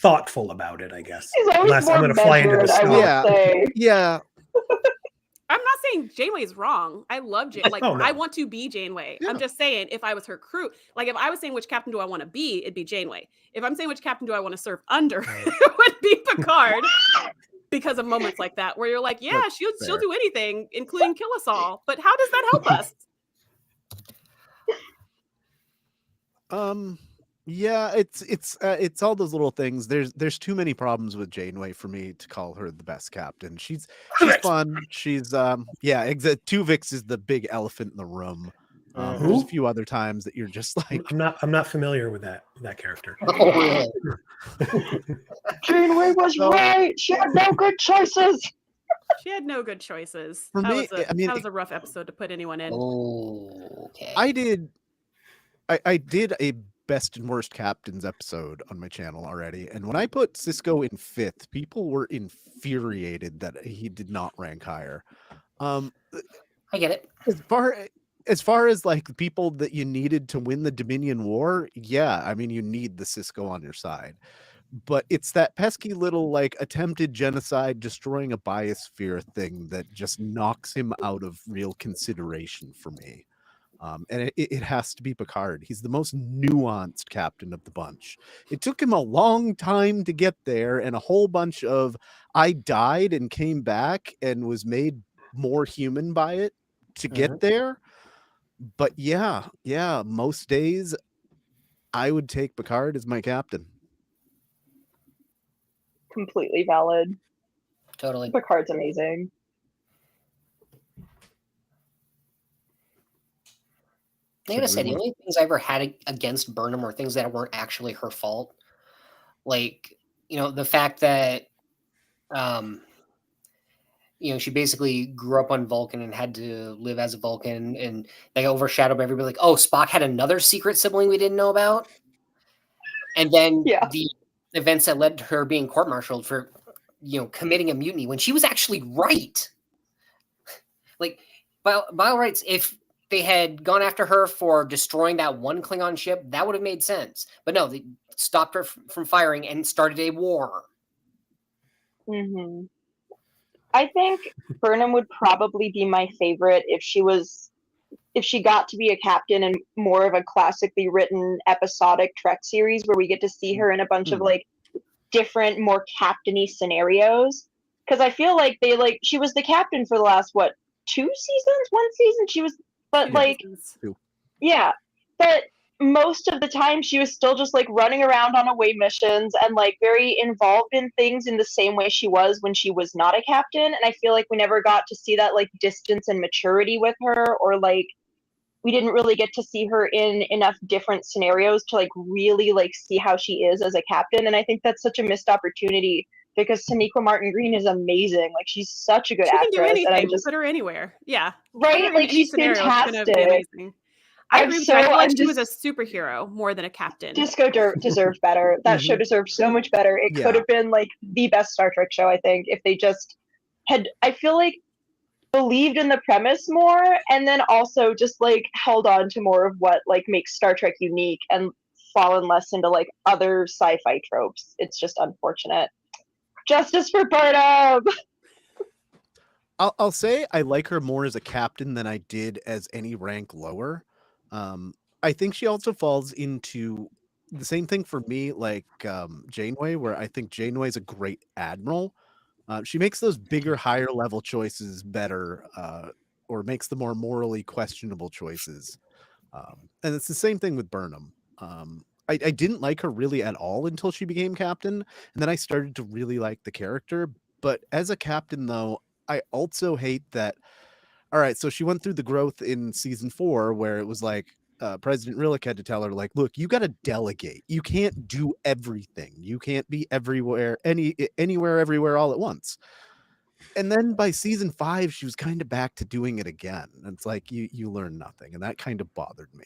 thoughtful about it, I guess. He's always Less, more I'm going to fly into the sky. Yeah. I'm not saying Janeway's wrong. I love Janeway. Like, I want to be Janeway. I'm just saying, if I was her crew, like if I was saying which captain do I want to be, it'd be Janeway. If I'm saying which captain do I want to serve under, it would be Picard. Because of moments like that, where you're like, yeah, she'll do anything, including kill us all. But how does that help us? Yeah, it's all those little things. There's too many problems with Janeway for me to call her the best captain. She's fun. She's Tuvix is the big elephant in the room. There's a few other times that you're just like, I'm not familiar with that character. Oh, really? Janeway was right. She had no good choices. She had no good choices. For me, That was a rough episode to put anyone in. Oh, okay. I did a best and worst captains episode on my channel already, and when I put Cisco in 5th, people were infuriated that he did not rank higher. I get it. As far as like the people that you needed to win the Dominion War, yeah, I mean you need the Cisco on your side. But it's that pesky little like attempted genocide, destroying a biosphere thing that just knocks him out of real consideration for me. And it has to be Picard. He's the most nuanced captain of the bunch. It took him a long time to get there, and a whole bunch of I died and came back and was made more human by it to get there. But yeah, most days I would take Picard as my captain. Completely valid. Totally. Picard's amazing. I gotta say, the only things I ever had against Burnham were things that weren't actually her fault. Like, the fact that, she basically grew up on Vulcan and had to live as a Vulcan, and they overshadowed by everybody. Like, oh, Spock had another secret sibling we didn't know about. And then the events that led to her being court-martialed for, committing a mutiny when she was actually right. Like, by all rights, if they had gone after her for destroying that one Klingon ship, that would have made sense. But no, they stopped her from firing and started a war. Mm-hmm. I think Burnham would probably be my favorite if she got to be a captain in more of a classically written episodic Trek series where we get to see her in a bunch of like different, more captainy scenarios. Because I feel like she was the captain for the last 2 seasons? 1 season? She was. But but most of the time she was still just like running around on away missions and like very involved in things in the same way she was when she was not a captain. And I feel like we never got to see that like distance and maturity with her, or like we didn't really get to see her in enough different scenarios to like really like see how she is as a captain. And I think that's such a missed opportunity. Because Sonequa Martin Green is amazing. Like she's such a good actress. She can do anything. And I just put her anywhere. Yeah. Right. Like she's fantastic. I agree with you. I feel like she was a superhero more than a captain. Disco deserved better. That show deserved so much better. It could have been like the best Star Trek show, I think, if they just had, I feel like, believed in the premise more, and then also just like held on to more of what like makes Star Trek unique and fallen less into like other sci-fi tropes. It's just unfortunate. Justice for Burnham! I'll say I like her more as a captain than I did as any rank lower. I think she also falls into the same thing for me, like Janeway, where I think Janeway is a great admiral. She makes those bigger, higher level choices better, or makes the more morally questionable choices. And it's the same thing with Burnham. I didn't like her really at all until she became captain, and then I started to really like the character. But as a captain, though, I also hate that. All right, so she went through the growth in season 4 where it was like President Rillick had to tell her, like, look, you got to delegate. You can't do everything. You can't be everywhere, anywhere, everywhere, all at once. And then by season 5, she was kind of back to doing it again. And it's like you learn nothing, and that kind of bothered me.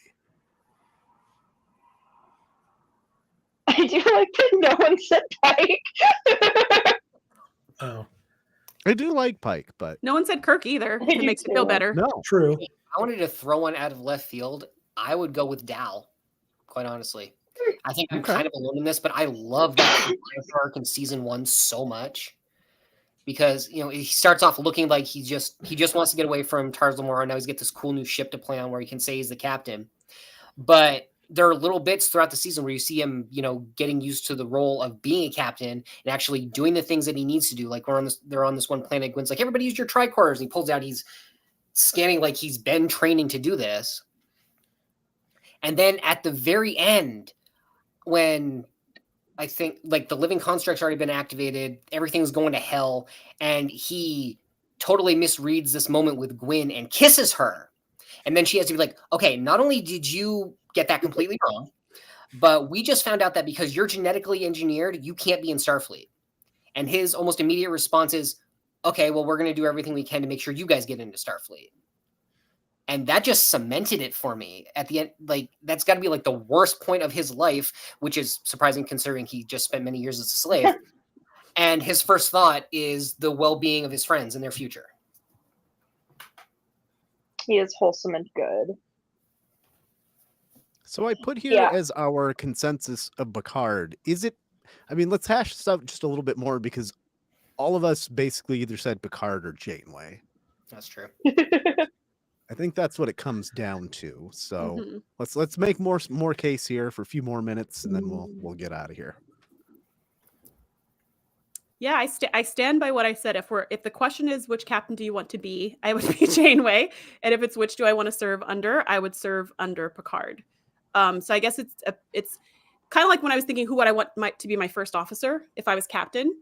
I do like that no one said Pike. Oh. I do like Pike, but no one said Kirk either. It makes you feel better. No, true. I wanted to throw one out of left field. I would go with Dal, quite honestly. I think I'm kind of alone in this, but I love that arc in season 1 so much. Because he starts off looking like he just wants to get away from Tars Lamora, and now he's got this cool new ship to play on where he can say he's the captain. But there are little bits throughout the season where you see him, getting used to the role of being a captain and actually doing the things that he needs to do. Like they're on this one planet. Gwen's like, everybody use your tricorders. And he pulls out, he's scanning like he's been training to do this. And then at the very end, when I think like the living construct's already been activated, everything's going to hell, and he totally misreads this moment with Gwen and kisses her. And then she has to be like, okay, not only did you get that completely wrong, but we just found out that because you're genetically engineered, you can't be in Starfleet. And his almost immediate response is, okay, well, we're going to do everything we can to make sure you guys get into Starfleet. And that just cemented it for me at the end. Like, that's got to be like the worst point of his life, which is surprising considering he just spent many years as a slave. And his first thought is the well-being of his friends and their future. He is wholesome and good. So I put here as our consensus of Picard. Is it, I mean, let's hash this out just a little bit more because all of us basically either said Picard or Janeway. That's true. I think that's what it comes down to. So let's make more case here for a few more minutes, and then we'll get out of here. Yeah, I stand by what I said. If the question is which captain do you want to be, I would be Janeway, and if it's which do I want to serve under, I would serve under Picard. So I guess it's kind of like when I was thinking who would I want to be my first officer if I was captain.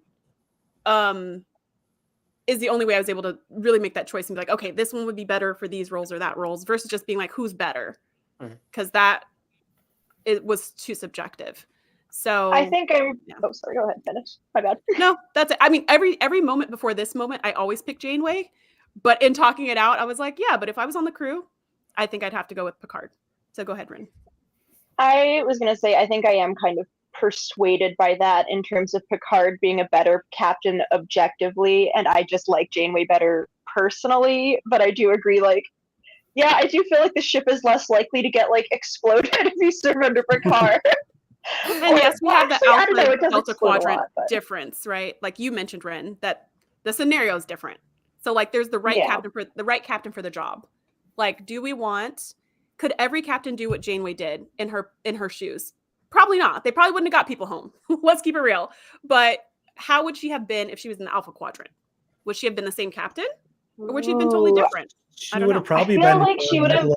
Is the only way I was able to really make that choice and be like, okay, this one would be better for these roles or that roles versus just being like, who's better? Because it was too subjective. So I think oh, sorry, go ahead, finish. My bad. No, that's it. I mean, every moment before this moment, I always pick Janeway, but in talking it out, I was like, yeah, but if I was on the crew, I think I'd have to go with Picard. So go ahead, Rin. I was going to say, I think I am kind of persuaded by that in terms of Picard being a better captain objectively, and I just like Janeway better personally, but I do agree, like, yeah, I do feel like the ship is less likely to get, like, exploded if you serve under Picard. And yes, we have the Alpha Delta Quadrant difference, right? Like you mentioned, Ren, that the scenario is different. So like there's the right captain for the job. Like, could every captain do what Janeway did in her shoes? Probably not. They probably wouldn't have got people home. Let's keep it real. But how would she have been if she was in the Alpha Quadrant? Would she have been the same captain? Or would she have been totally different? She would have probably I feel been. like she would have.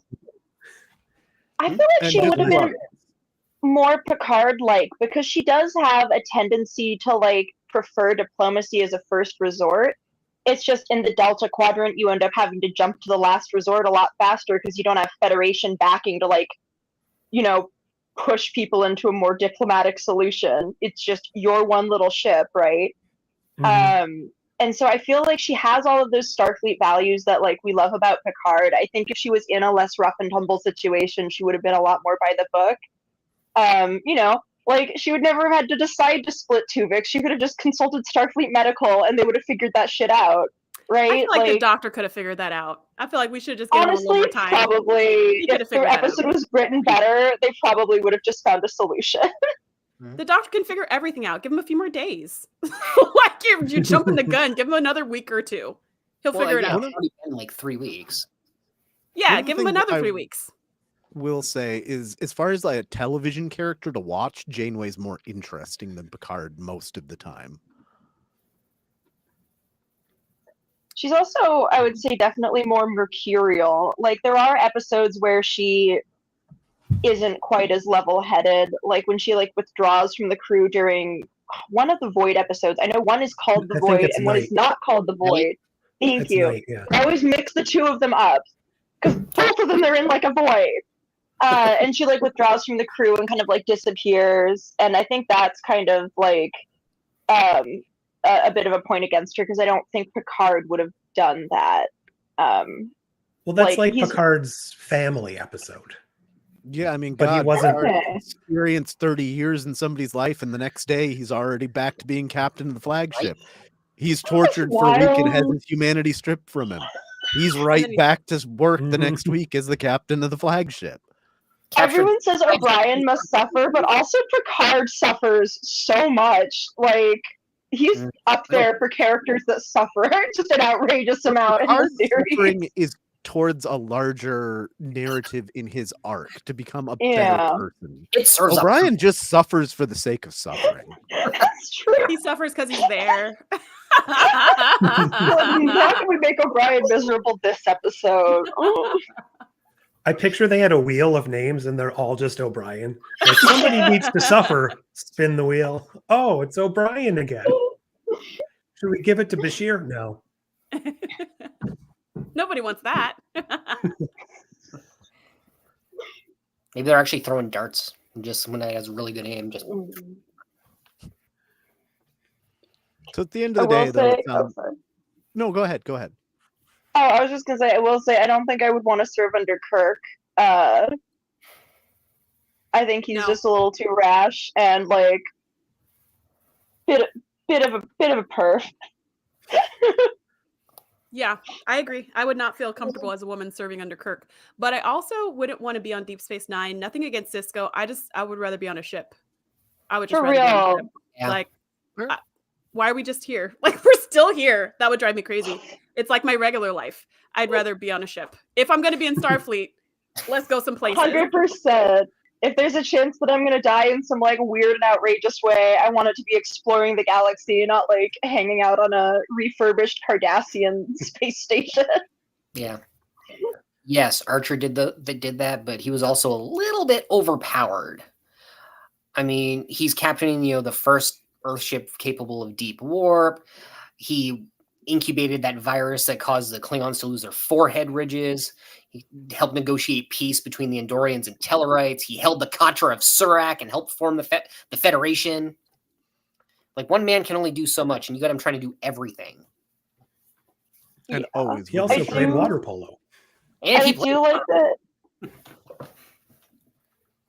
I feel like she would have been more Picard-like because she does have a tendency to like prefer diplomacy as a first resort. It's just in the Delta Quadrant, you end up having to jump to the last resort a lot faster because you don't have Federation backing to like, push people into a more diplomatic solution. It's just your one little ship, right? And so I feel like she has all of those Starfleet values that like we love about Picard. I think if she was in a less rough and tumble situation, she would have been a lot more by the book. Like she would never have had to decide to split Tuvix. She could have just consulted Starfleet Medical and they would have figured that shit out. Right? I feel like the doctor could have figured that out. I feel like we should just give him a little more time. Probably if the episode was written better, they probably would have just found a solution. The doctor can figure everything out. Give him a few more days. Like you're jumping the gun. Give him another week or two. He'll figure it out. It's already been like 3 weeks. Yeah, give him another 3 weeks. Will say is as far as like a television character to watch, Janeway's more interesting than Picard most of the time. She's also, I would say, definitely more mercurial. Like, there are episodes where she isn't quite as level-headed. Like, when she, like, withdraws from the crew during one of the Void episodes. I know one is called The Void, and one is not called The Void. Thank you. Night, yeah. I always mix the two of them up. Because both of them are in, like, a void. And she, like, withdraws from the crew and kind of, like, disappears. And I think that's kind of, like, a bit of a point against her because I don't think Picard would have done that. Well, that's like Picard's family episode. Yeah, I mean, but he wasn't experienced 30 years in somebody's life, and the next day he's already back to being captain of the flagship. He's tortured for a week and has his humanity stripped from him. He's right back to work the next week as the captain of the flagship. Everyone says O'Brien must suffer, but also Picard suffers so much. Like, he's up there for characters that suffer just an outrageous amount in the series. Suffering is towards a larger narrative in his arc to become a better person. O'Brien just suffers for the sake of suffering. That's true. He suffers because he's there. How can we make O'Brien miserable this episode? I picture they had a wheel of names and they're all just O'Brien. Like somebody needs to suffer. Spin the wheel. Oh, it's O'Brien again. Should we give it to Bashir? No. Nobody wants that. Maybe they're actually throwing darts. Just someone that has really good aim. Just So at the end I of the day, will though, say, sorry. no, go ahead. Go ahead. Oh, I was just gonna say, I will say, I don't think I would want to serve under Kirk. I think he's No. just a little too rash and like bit of a perf. Yeah, I agree. I would not feel comfortable as a woman serving under Kirk, but I also wouldn't want to be on Deep Space Nine. Nothing against Cisco. I would rather be on a ship. I would just For rather be on a real. ship. Yeah. Like, Sure. why are we just here? Like, we're still here. That would drive me crazy. It's like my regular life. I'd rather be on a ship. If I'm going to be in Starfleet, let's go some places. 100%. If there's a chance that I'm gonna die in some like weird and outrageous way, I want it to be exploring the galaxy, not like hanging out on a refurbished Cardassian space station. Yeah. Yes, Archer did that, but he was also a little bit overpowered. I mean, he's captaining, the first Earthship capable of deep warp. He incubated that virus that caused the Klingons to lose their forehead ridges. He helped negotiate peace between the Andorians and Tellarites. He held the Katra of Surak and helped form the Federation. Like, one man can only do so much, and you got him trying to do everything. And Yeah. always. He with also the- played water polo. And I he do like that.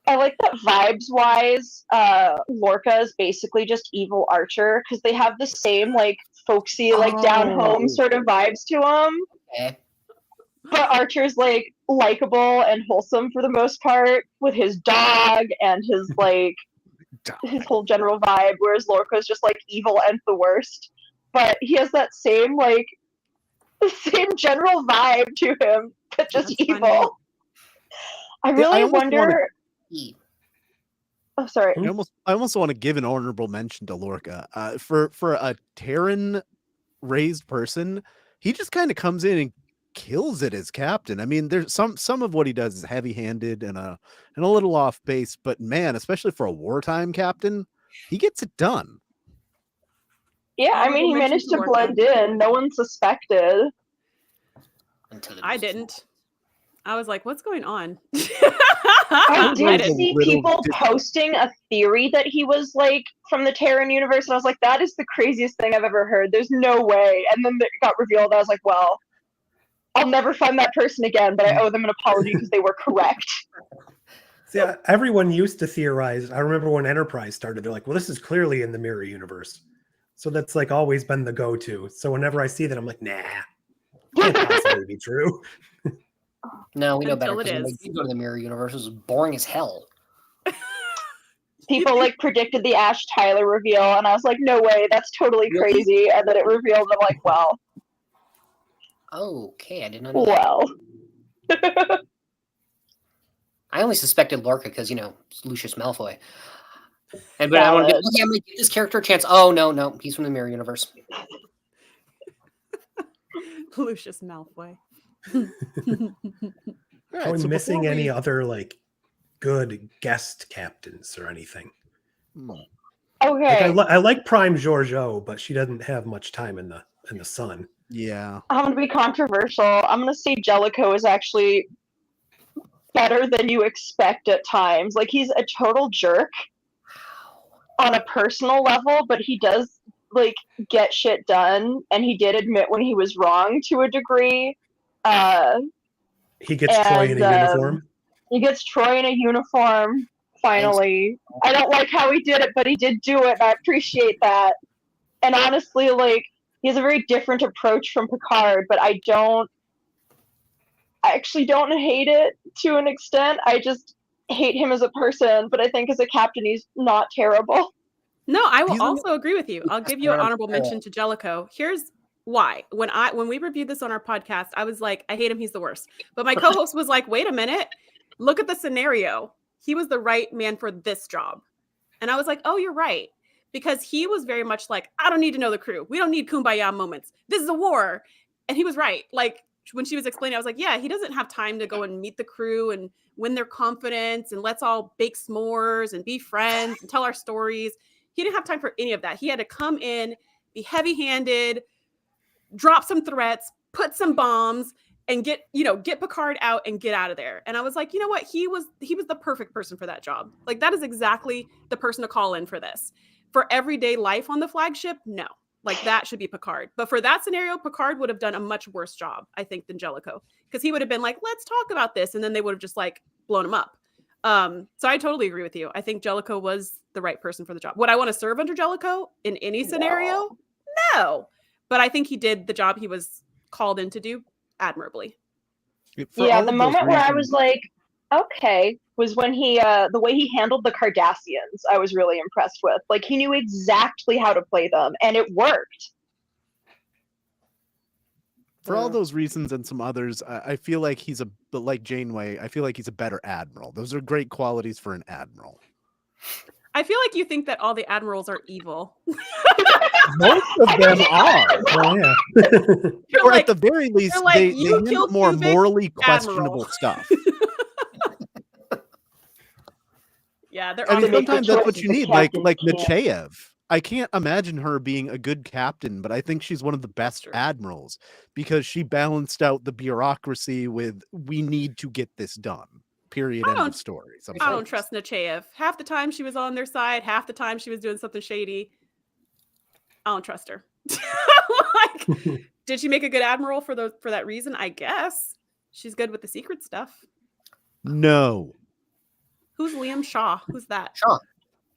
I like that vibes-wise, Lorca is basically just evil Archer because they have the same like folksy, like down home Oh. sort of vibes to them. Okay. But Archer's like likable and wholesome for the most part with his dog and his like his whole general vibe, whereas Lorca's just like evil and the worst. But he has that same like the same general vibe to him, but just That's evil. funny. I Yeah, really I almost wonder. He- Oh, sorry. I almost want to give an honorable mention to Lorca. For a Terran raised person, he just kind of comes in and kills it as captain. I mean, there's some of what he does is heavy handed and a little off base, but man, especially for a wartime captain, he gets it done. Yeah, I Honorable mean, he mention managed to to Lorca. blend in. No one suspected. until it I was- didn't. I was like, what's going on? I was did a see little people posting a theory that he was like from the Terran universe, and I was like, that is the craziest thing I've ever heard. There's no way. And then it got revealed. I was like, well, I'll never find that person again, but I owe them an apology because they were correct. See, everyone used to theorize. I remember when Enterprise started, they're like, well, this is clearly in the mirror universe. So that's like always been the go-to. So whenever I see that, I'm like, nah, can't possibly be true. No, we know better. Until it 'Cause when is. they did go to the mirror universe, it was boring as hell. People like predicted the Ash Tyler reveal, and I was like, no way, that's totally Really? crazy. And then it revealed, and I'm like, well, Okay, I did not know that. well. I only suspected Lorca because, Lucius Malfoy. But I want to be Valid. okay, I'm going to give this character a chance. Oh, no, he's from the mirror universe. Lucius Malfoy. All right, Are we so missing before any we- other like good guest captains or anything? Hmm. Okay, Like I like Prime Georgiou, but she doesn't have much time in the sun. Yeah. I'm gonna be controversial. I'm gonna say Jellicoe is actually better than you expect at times. Like, he's a total jerk on a personal level, but he does like get shit done, and he did admit when he was wrong to a degree. He gets Troy in a And, uniform. He gets Troy in a uniform, finally. I don't like how he did it, but he did do it, and I appreciate that. And honestly, like, he has a very different approach from Picard, but I actually don't hate it to an extent. I just hate him as a person, but I think as a captain, he's not terrible. No, I will He's in the- also agree with you. I'll give you an honorable mention to Jellicoe. Here's why. When we reviewed this on our podcast, I was like, I hate him, he's the worst. But my co-host was like, wait a minute, look at the scenario. He was the right man for this job. And I was like, oh, you're right. Because he was very much like, I don't need to know the crew. We don't need kumbaya moments. This is a war. And he was right. Like, when she was explaining, I was like, yeah, he doesn't have time to go and meet the crew and win their confidence and let's all bake s'mores and be friends and tell our stories. He didn't have time for any of that. He had to come in, be heavy-handed, drop some threats, put some bombs, and get Picard out and get out of there. And I was like, you know what? He was the perfect person for that job. Like, that is exactly the person to call in for this. For everyday life on the flagship, no. Like, that should be Picard. But for that scenario, Picard would have done a much worse job, I think, than Jellicoe. Because he would have been like, let's talk about this. And then they would have just like blown him up. So I totally agree with you. I think Jellicoe was the right person for the job. Would I want to serve under Jellicoe in any scenario? No. But I think he did the job he was called in to do admirably. Yeah, the moment where I was like, okay, was when he the way he handled the Cardassians. I was really impressed with. Like, he knew exactly how to play them, and it worked. For all those reasons and some others, I feel like like Janeway, I feel like he's a better admiral. Those are great qualities for an admiral. I feel like you think that all the admirals are evil. Most of them are. Oh, yeah. Or at the very least, like, they you handle killed more Tuvok, morally admiral. questionable stuff. Yeah, they're I mean, make the sometimes that's what choices you the need. Like captain can't. Nechayev. I can't imagine her being a good captain, but I think she's one of the best Sure. admirals because she balanced out the bureaucracy with we need to get this done. Period. End of story. I don't trust Nechayev. Half the time she was on their side, half the time she was doing something shady. I don't trust her. Like, did she make a good admiral for that reason? I guess she's good with the secret stuff. No. Who's Liam Shaw? Who's that? Shaw.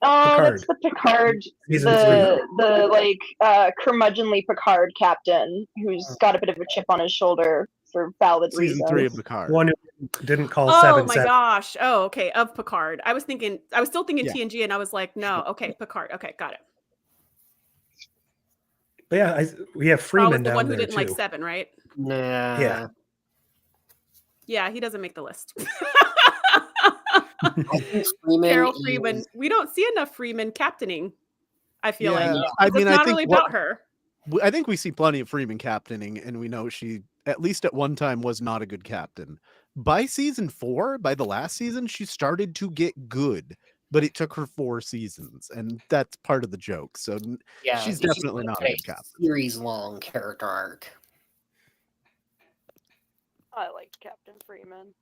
That's the Picard, Season the like curmudgeonly Picard captain who's got a bit of a chip on his shoulder for valid reasons. Season 3 of Picard. One who didn't call Oh 7 my 7. gosh. Oh, okay. Of Picard. I was still thinking Yeah. TNG, and I was like, no. Okay, Picard. Okay, got it. But yeah, we have Shaw was Freeman the down one who there didn't too. like 7, right? Nah. Yeah. Yeah, he doesn't make the list. I think Freeman Carol is- Freeman. We don't see enough Freeman captaining. I feel Yeah, like I it's mean, I not think really what- about her. I think we see plenty of Freeman captaining, and we know she, at least at one time, was not a good captain. By season 4, by the last season, she started to get good, but it took her 4 seasons, and that's part of the joke. So Yeah, she's this is definitely not a like good captain. Series-long character arc. I like Captain Freeman.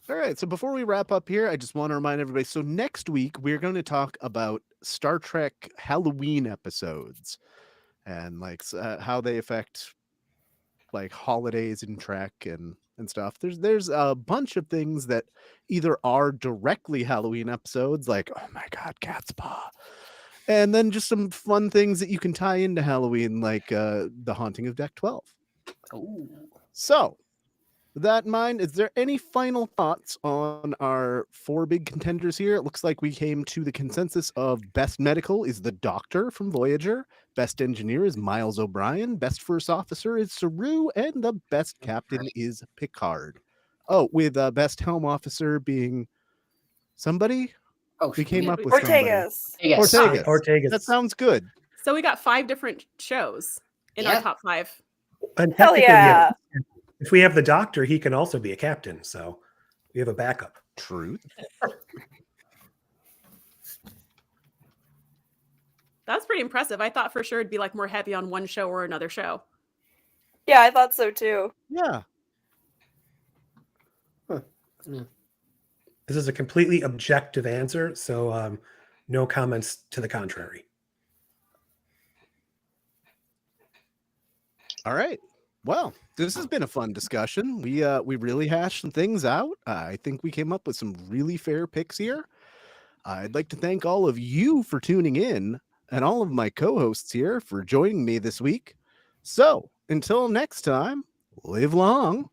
All right, so before we wrap up here, I just want to remind everybody. So next week, we're going to talk about Star Trek Halloween episodes and like how they affect like holidays in Trek and stuff. There's a bunch of things that either are directly Halloween episodes, like, oh my God, Cat's Paw. And then just some fun things that you can tie into Halloween, like The Haunting of Deck 12. Ooh. So, with that in mind, is there any final thoughts on our 4 big contenders here? It looks like we came to the consensus of best medical is the Doctor from Voyager, best engineer is Miles O'Brien, best first officer is Saru, and the best captain is Picard. Oh, with best helm officer being somebody? Oh, We came up with Ortegas. Yes. Ortegas. Ortegas. That sounds good. So we got 5 different shows in Yeah. our top 5. And Hell technically, yeah. if we have the Doctor, he can also be a captain. So we have a backup. Truth. That's pretty impressive. I thought for sure it'd be like more heavy on one show or another show. Yeah, I thought so too. Yeah. This is a completely objective answer, so no comments to the contrary. All right. Well, this has been a fun discussion. We really hashed some things out. I think we came up with some really fair picks here. I'd like to thank all of you for tuning in and all of my co-hosts here for joining me this week. So, until next time, live long